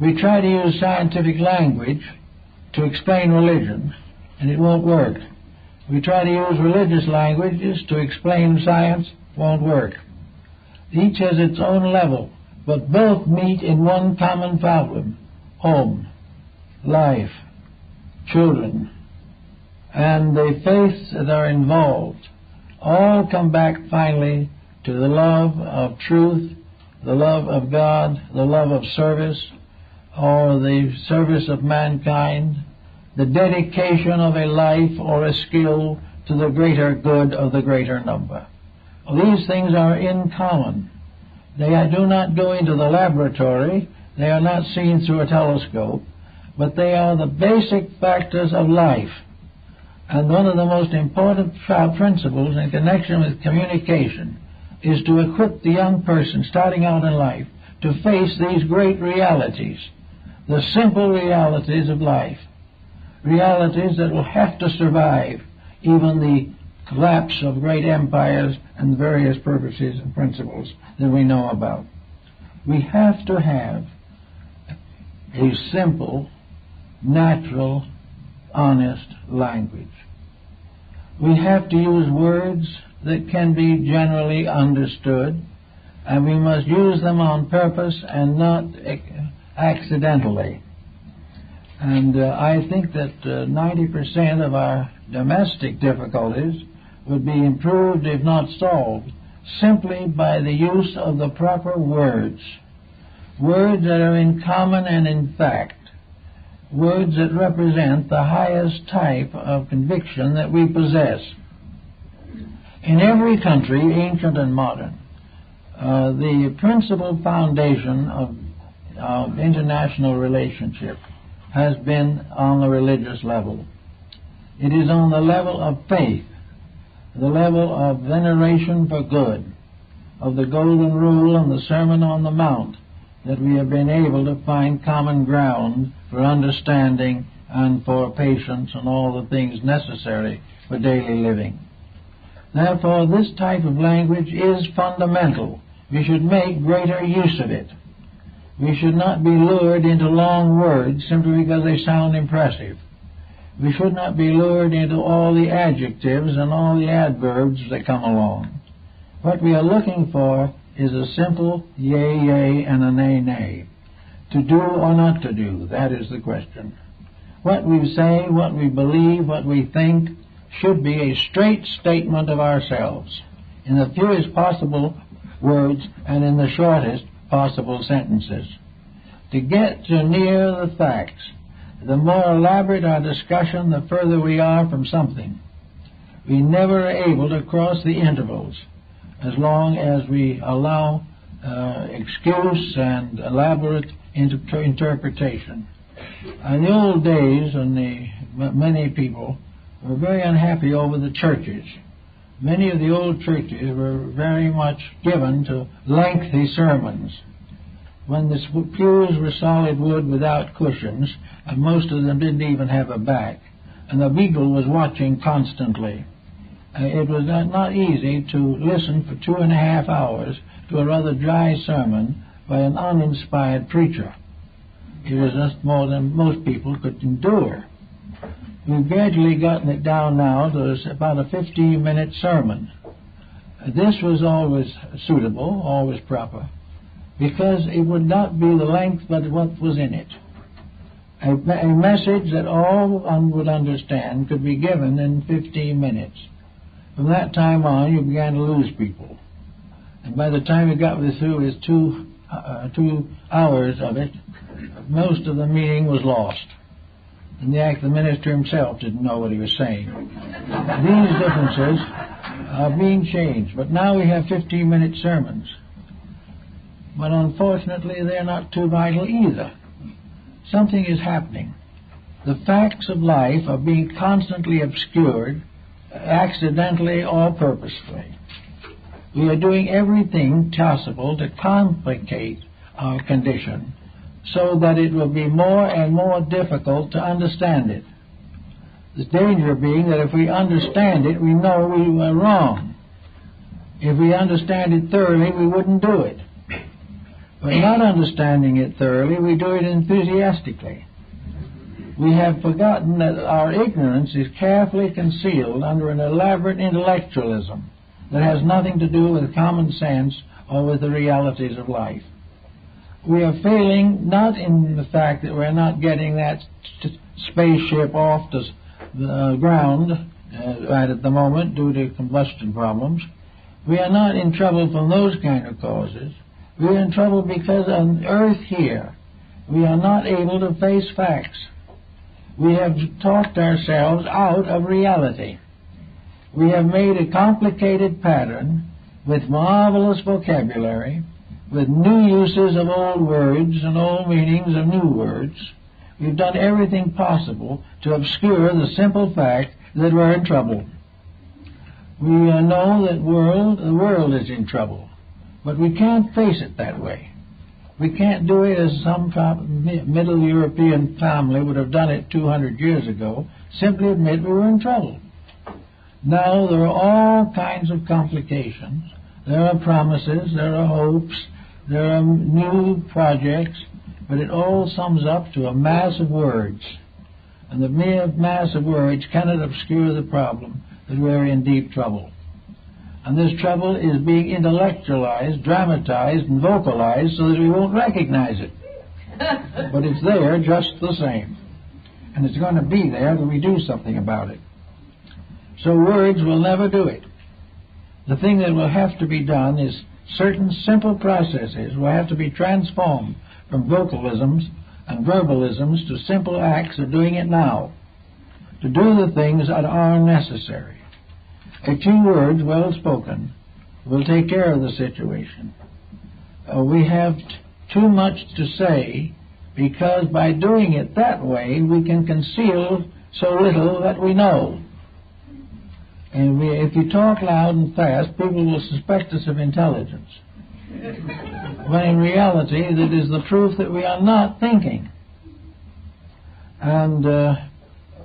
We try to use scientific language to explain religion, and it won't work. We try to use religious languages to explain science, won't work. Each has its own level, but both meet in one common problem: home, life, children, and the faiths that are involved all come back finally to the love of truth, the love of God, the love of service, or the service of mankind, the dedication of a life or a skill to the greater good of the greater number. These things are in common. They do not go into the laboratory. They are not seen through a telescope, but they are the basic factors of life. And one of the most important principles in connection with communication is to equip the young person starting out in life to face these great realities, the simple realities of life, realities that will have to survive even the collapse of great empires and various purposes and principles that we know about. We have to have a simple, natural, honest language. We have to use words that can be generally understood, and we must use them on purpose and not accidentally. And I think that 90% of our domestic difficulties would be improved, if not solved, simply by the use of the proper words. Words that are in common and in fact. Words that represent the highest type of conviction that we possess. In every country, ancient and modern, the principal foundation of international relationship has been on the religious level. It is on the level of faith, the level of veneration for good, of the Golden Rule and the Sermon on the Mount, that we have been able to find common ground for understanding and for patience and all the things necessary for daily living. Therefore, this type of language is fundamental. We should make greater use of it. We should not be lured into long words simply because they sound impressive. We should not be lured into all the adjectives and all the adverbs that come along. What we are looking for is a simple yea, yea, and a nay, nay. To do or not to do, that is the question. What we say, what we believe, what we think should be a straight statement of ourselves in the fewest possible words and in the shortest possible sentences. To get to near the facts, The more elaborate our discussion, the further we are from something. We never are able to cross the intervals as long as we allow excuse and elaborate interpretation. In the old days, many people were very unhappy over the churches. Many of the old churches were very much given to lengthy sermons. When the pews were solid wood without cushions, and most of them didn't even have a back, and the beagle was watching constantly, it was not easy to listen for 2.5 hours to a rather dry sermon by an uninspired preacher. It was just more than most people could endure. We've gradually gotten it down now to about a 15-minute sermon. This was always suitable, always proper, because it would not be the length but what was in it. A message that all would understand could be given in 15 minutes. From that time on, you began to lose people. And by the time you got through with 2 hours of it, most of the meaning was lost. In the minister himself didn't know what he was saying. These differences are being changed, but now we have 15-minute sermons. But unfortunately, they're not too vital either. Something is happening. The facts of life are being constantly obscured, accidentally or purposefully. We are doing everything possible to complicate our condition so that it will be more and more difficult to understand it. The danger being that if we understand it, we know we were wrong. If we understand it thoroughly, we wouldn't do it. But not understanding it thoroughly, we do it enthusiastically. We have forgotten that our ignorance is carefully concealed under an elaborate intellectualism that has nothing to do with common sense or with the realities of life. We are failing not in the fact that we're not getting that spaceship off the ground right at the moment due to combustion problems. We are not in trouble from those kind of causes. We are in trouble because on Earth here we are not able to face facts. We have talked ourselves out of reality. We have made a complicated pattern with marvelous vocabulary, with new uses of old words and old meanings of new words. We've done everything possible to obscure the simple fact that we're in trouble. We know that the world is in trouble, but we can't face it that way. We can't do it as some Middle European family would have done it 200 years ago, simply admit we were in trouble. Now there are all kinds of complications. There are promises, there are hopes, there are new projects, but it all sums up to a mass of words. And the mere mass of words cannot obscure the problem that we're in deep trouble. And this trouble is being intellectualized, dramatized, and vocalized so that we won't recognize it. But it's there just the same. And it's going to be there till we do something about it. So words will never do it. The thing that will have to be done is certain simple processes will have to be transformed from vocalisms and verbalisms to simple acts of doing it now, to do the things that are necessary. A few words well spoken will take care of the situation. We have too much to say because by doing it that way we can conceal so little that we know. And if you talk loud and fast, people will suspect us of intelligence. When in reality, that is the proof that we are not thinking. And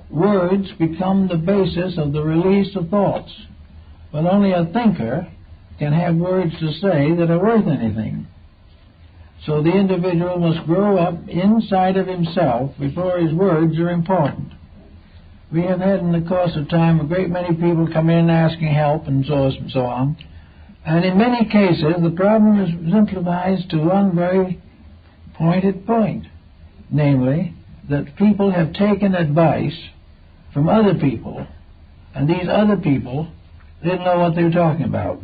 words become the basis of the release of thoughts. But only a thinker can have words to say that are worth anything. So the individual must grow up inside of himself before his words are important. We have had in the course of time a great many people come in asking help and so on. And in many cases the problem is simplified to one very pointed point. Namely, that people have taken advice from other people, and these other people didn't know what they were talking about.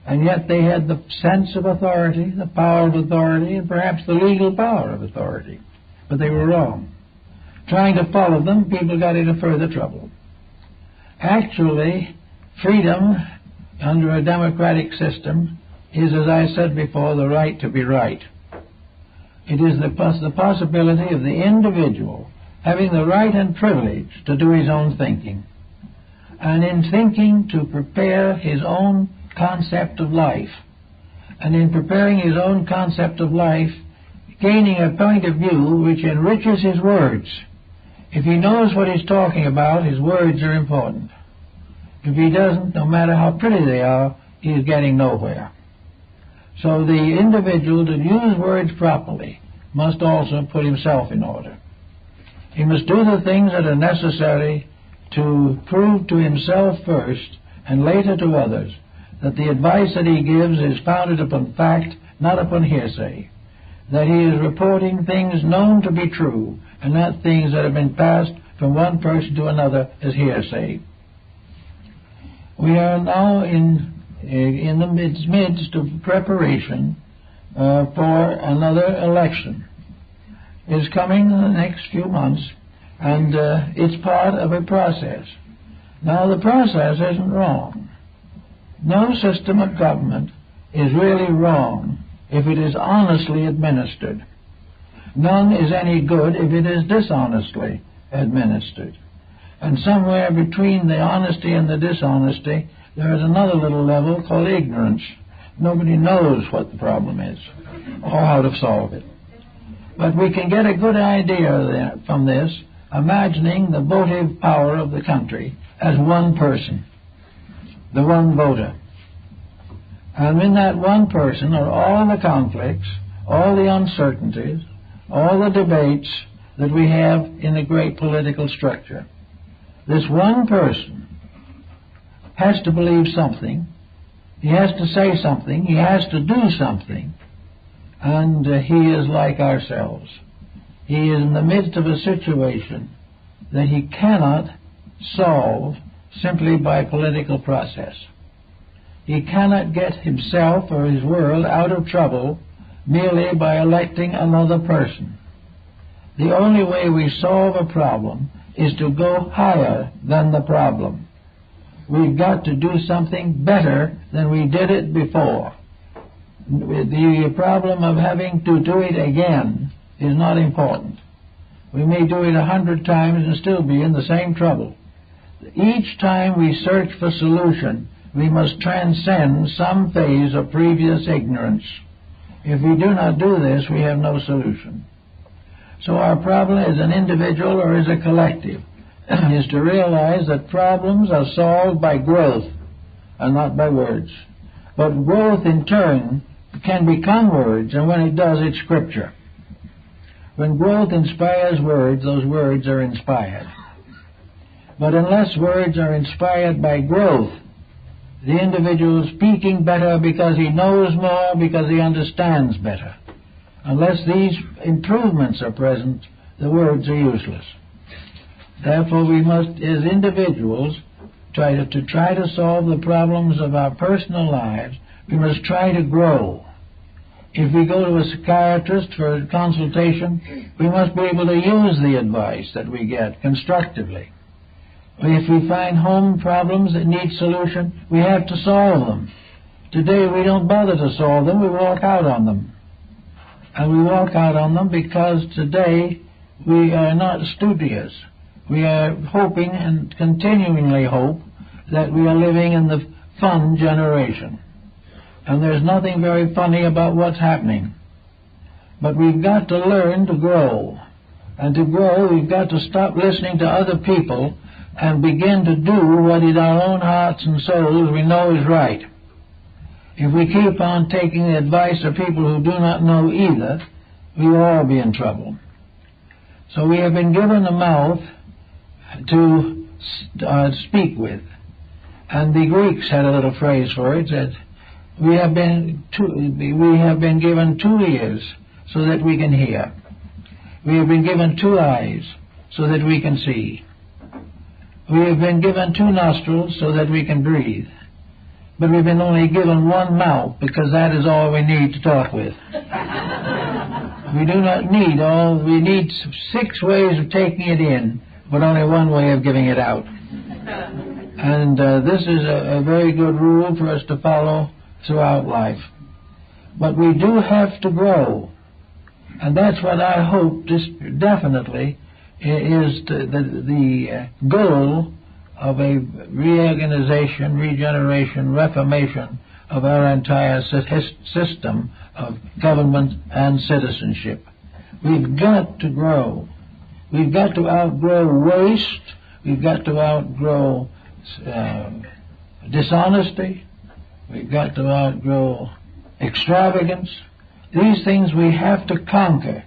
And yet they had the sense of authority, the power of authority, and perhaps the legal power of authority. But they were wrong. trying to follow them, people got into further trouble. Actually, freedom under a democratic system is, as I said before, the right to be right. It is the possibility of the individual having the right and privilege to do his own thinking, and in thinking to prepare his own concept of life, and in preparing his own concept of life, gaining a point of view which enriches his words. If he knows what he's talking about, his words are important. If he doesn't, no matter how pretty they are, he's getting nowhere. So the individual, to use words properly, must also put himself in order. He must do the things that are necessary to prove to himself first, and later to others, that the advice that he gives is founded upon fact, not upon hearsay, that he is reporting things known to be true, and not things that have been passed from one person to another as hearsay. We are now in the midst of preparation for another election. It's coming in the next few months, and it's part of a process. Now, the process isn't wrong. No system of government is really wrong if it is honestly administered. None is any good if it is dishonestly administered. And somewhere between the honesty and the dishonesty, there is another little level called ignorance. Nobody knows what the problem is or how to solve it. But we can get a good idea from this, imagining the votive power of the country as one person, the one voter. And in that one person are all the conflicts, all the uncertainties, all the debates that we have in the great political structure. This one person has to believe something, he has to say something, he has to do something, and he is like ourselves. He is in the midst of a situation that he cannot solve simply by political process. He cannot get himself or his world out of trouble merely by electing another person. The only way we solve a problem is to go higher than the problem. We've got to do something better than we did it before. The problem of having to do it again is not important. We may do it 100 times and still be in the same trouble. Each time we search for solution, we must transcend some phase of previous ignorance. If we do not do this, we have no solution. So our problem as an individual or as a collective is to realize that problems are solved by growth and not by words. But growth in turn can become words, and when it does, it's Scripture. When growth inspires words, those words are inspired. But unless words are inspired by growth, the individual is speaking better because he knows more, because he understands better. Unless these improvements are present, the words are useless. Therefore, we must, as individuals, try to solve the problems of our personal lives. We must try to grow. If we go to a psychiatrist for a consultation, we must be able to use the advice that we get constructively. If we find home problems that need solution, we have to solve them. Today we don't bother to solve them, we walk out on them. And we walk out on them because today we are not studious. We are hoping and continually hope that we are living in the fun generation. And there's nothing very funny about what's happening. But we've got to learn to grow. And to grow, we've got to stop listening to other people and begin to do what in our own hearts and souls we know is right. If we keep on taking the advice of people who do not know either, we will all be in trouble. So we have been given a mouth to speak with. And the Greeks had a little phrase for it that we have been given 2 ears so that we can hear. We have been given 2 eyes so that we can see. We have been given 2 nostrils so that we can breathe. But we've been only given 1 mouth because that is all we need to talk with. We do not need all. We need 6 ways of taking it in, but only 1 way of giving it out. And this is a very good rule for us to follow throughout life. But we do have to grow. And that's what I hope definitely is the goal of a reorganization, regeneration, reformation of our entire system of government and citizenship. We've got to grow. We've got to outgrow waste. We've got to outgrow dishonesty. We've got to outgrow extravagance. These things we have to conquer.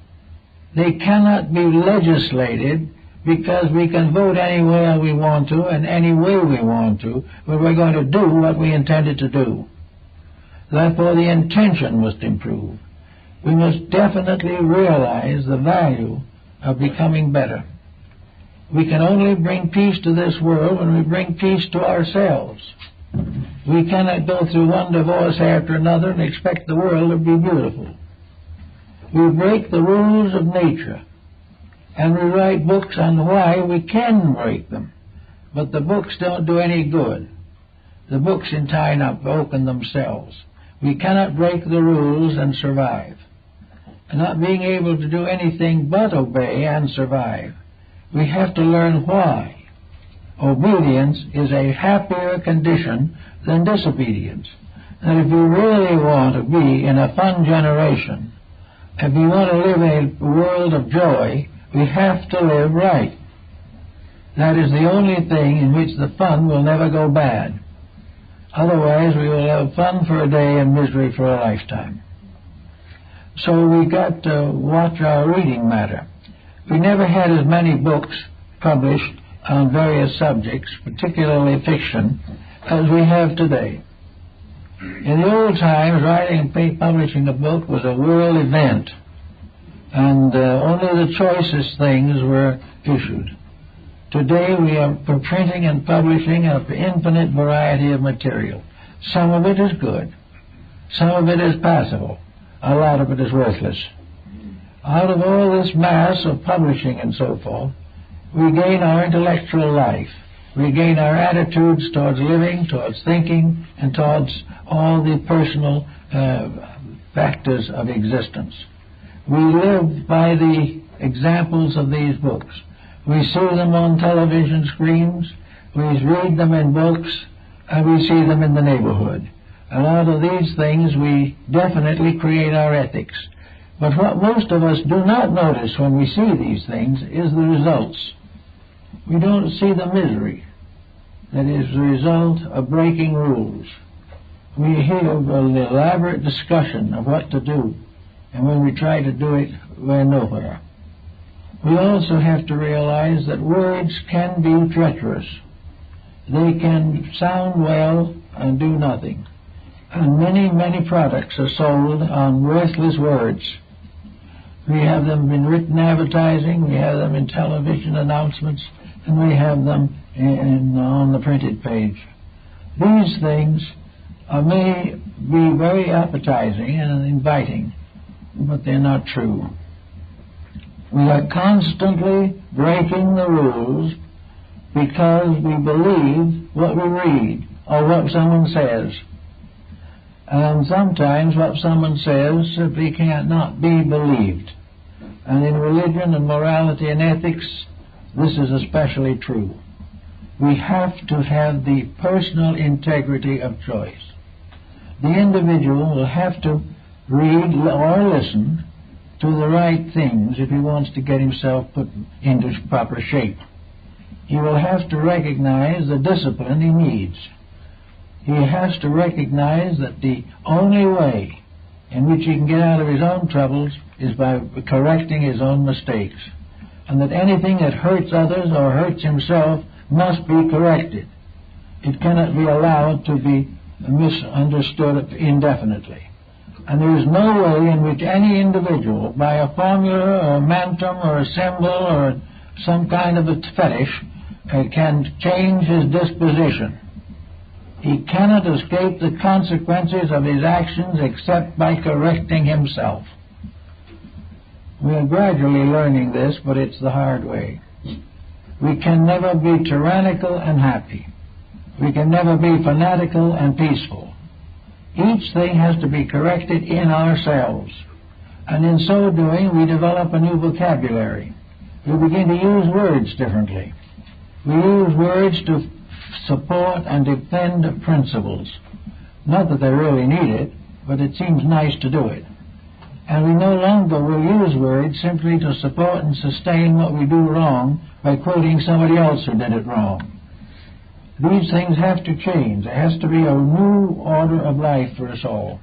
They cannot be legislated, because we can vote any way we want to and any way we want to, but we're going to do what we intended to do. Therefore, the intention must improve. We must definitely realize the value of becoming better. We can only bring peace to this world when we bring peace to ourselves. We cannot go through one divorce after another and expect the world to be beautiful. We break the rules of nature, and we write books on why we can break them. But the books don't do any good. The books in time are broken themselves. We cannot break the rules and survive. And not being able to do anything but obey and survive, we have to learn why. Obedience is a happier condition than disobedience. And if we really want to be in a fun generation, if we want to live in a world of joy, we have to live right. That is the only thing in which the fun will never go bad. Otherwise, we will have fun for a day and misery for a lifetime. So we got to watch our reading matter. We never had as many books published on various subjects, particularly fiction, as we have today. In the old times, writing and publishing a book was a world event, and only the choicest things were issued. Today we are printing and publishing an infinite variety of material. Some of it is good. Some of it is passable. A lot of it is worthless. Out of all this mass of publishing and so forth, we gain our intellectual life. We gain our attitudes towards living, towards thinking, and towards all the personal factors of existence. We live by the examples of these books. We see them on television screens, we read them in books, and we see them in the neighborhood. And out of these things we definitely create our ethics. But what most of us do not notice when we see these things is the results. We don't see the misery that is the result of breaking rules. We hear an elaborate discussion of what to do, and when we try to do it, we're nowhere. We also have to realize that words can be treacherous. They can sound well and do nothing. And many, many products are sold on worthless words. We have them in written advertising, we have them in television announcements, and we have them on the printed page. These things may be very appetizing and inviting, but they're not true. We are constantly breaking the rules because we believe what we read or what someone says. And sometimes what someone says simply cannot be believed. And in religion and morality and ethics, this is especially true. We have to have the personal integrity of choice. The individual will have to read or listen to the right things if he wants to get himself put into proper shape. He will have to recognize the discipline he needs. He has to recognize that the only way in which he can get out of his own troubles is by correcting his own mistakes, and that anything that hurts others or hurts himself must be corrected. It cannot be allowed to be misunderstood indefinitely. And there is no way in which any individual, by a formula or a mantum or a symbol or some kind of a fetish, can change his disposition. He cannot escape the consequences of his actions except by correcting himself. We are gradually learning this, but it's the hard way. We can never be tyrannical and happy. We can never be fanatical and peaceful. Each thing has to be corrected in ourselves. And in so doing, we develop a new vocabulary. We begin to use words differently. We use words to support and defend principles. Not that they really need it, but it seems nice to do it. And we no longer will use words simply to support and sustain what we do wrong by quoting somebody else who did it wrong. These things have to change. There has to be a new order of life for us all.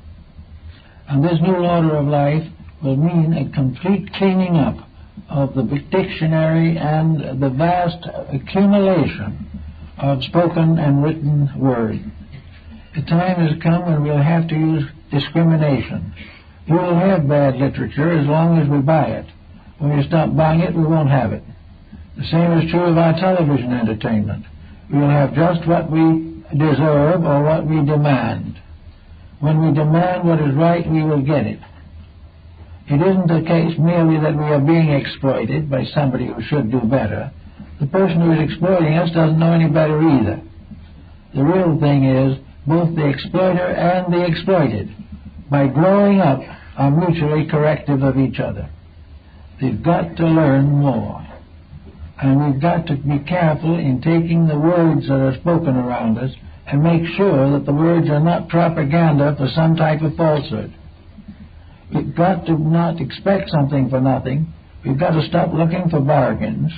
And this new order of life will mean a complete cleaning up of the dictionary and the vast accumulation of spoken and written word. The time has come when we'll have to use discrimination. We will have bad literature as long as we buy it. When we stop buying it, we won't have it. The same is true of our television entertainment. We will have just what we deserve or what we demand. When we demand what is right, we will get it. It isn't the case merely that we are being exploited by somebody who should do better. The person who is exploiting us doesn't know any better either. The real thing is both the exploiter and the exploited, by growing up, are mutually corrective of each other. They've got to learn more. And we've got to be careful in taking the words that are spoken around us and make sure that the words are not propaganda for some type of falsehood. We've got to not expect something for nothing. We've got to stop looking for bargains.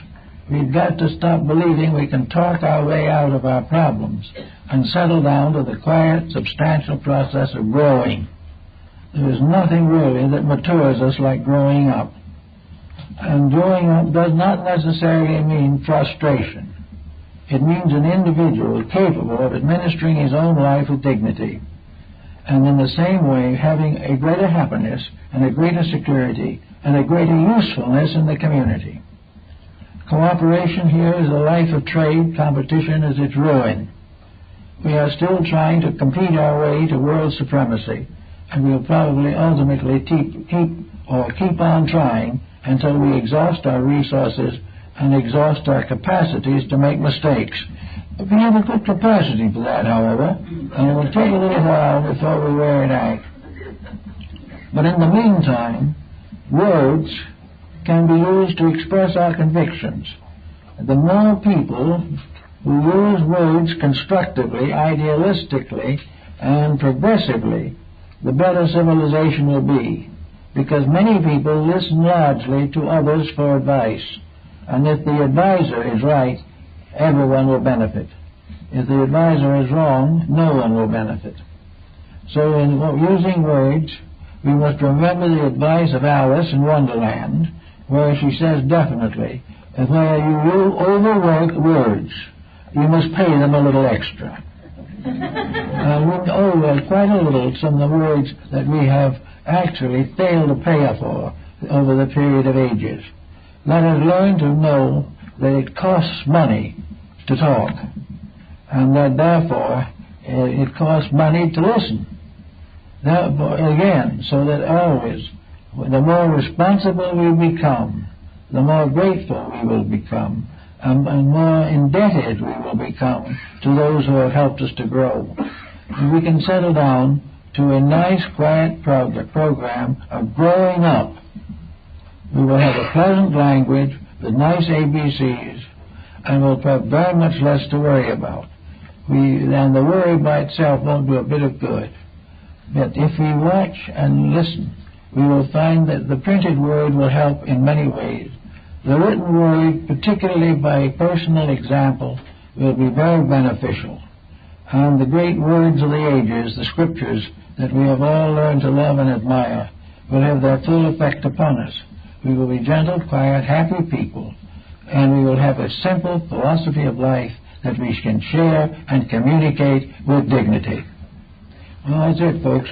We've got to stop believing we can talk our way out of our problems and settle down to the quiet, substantial process of growing. There is nothing really that matures us like growing up. And growing up does not necessarily mean frustration. It means an individual capable of administering his own life with dignity, and in the same way having a greater happiness and a greater security and a greater usefulness in the community. Cooperation here is a life of trade. Competition is its ruin. We are still trying to compete our way to world supremacy, and we'll probably ultimately keep on trying until we exhaust our resources and exhaust our capacities to make mistakes. We have a good capacity for that, however, and it will take a little while before we wear it out. But in the meantime, words can be used to express our convictions. The more people who use words constructively, idealistically, and progressively, the better civilization will be, because many people listen largely to others for advice, and if the advisor is right, everyone will benefit. If the advisor is wrong, no one will benefit. So in using words, we must remember the advice of Alice in Wonderland, where she says definitely, that where you overwork words, you must pay them a little extra. We owe quite a little some of the words that we have actually failed to pay for over the period of ages. Let us learn to know that it costs money to talk, and that therefore it costs money to listen. Therefore, again, so that always, the more responsible we become, the more grateful we will become, and more indebted we will become to those who have helped us to grow. And we can settle down to a nice, quiet program of growing up. We will have a pleasant language with nice ABCs, and we'll have very much less to worry about. And the worry by itself won't do a bit of good. But if we watch and listen, we will find that the printed word will help in many ways. The written word, particularly by personal example, will be very beneficial. And the great words of the ages, the scriptures that we have all learned to love and admire, will have their full effect upon us. We will be gentle, quiet, happy people, and we will have a simple philosophy of life that we can share and communicate with dignity. Well, that's it, folks.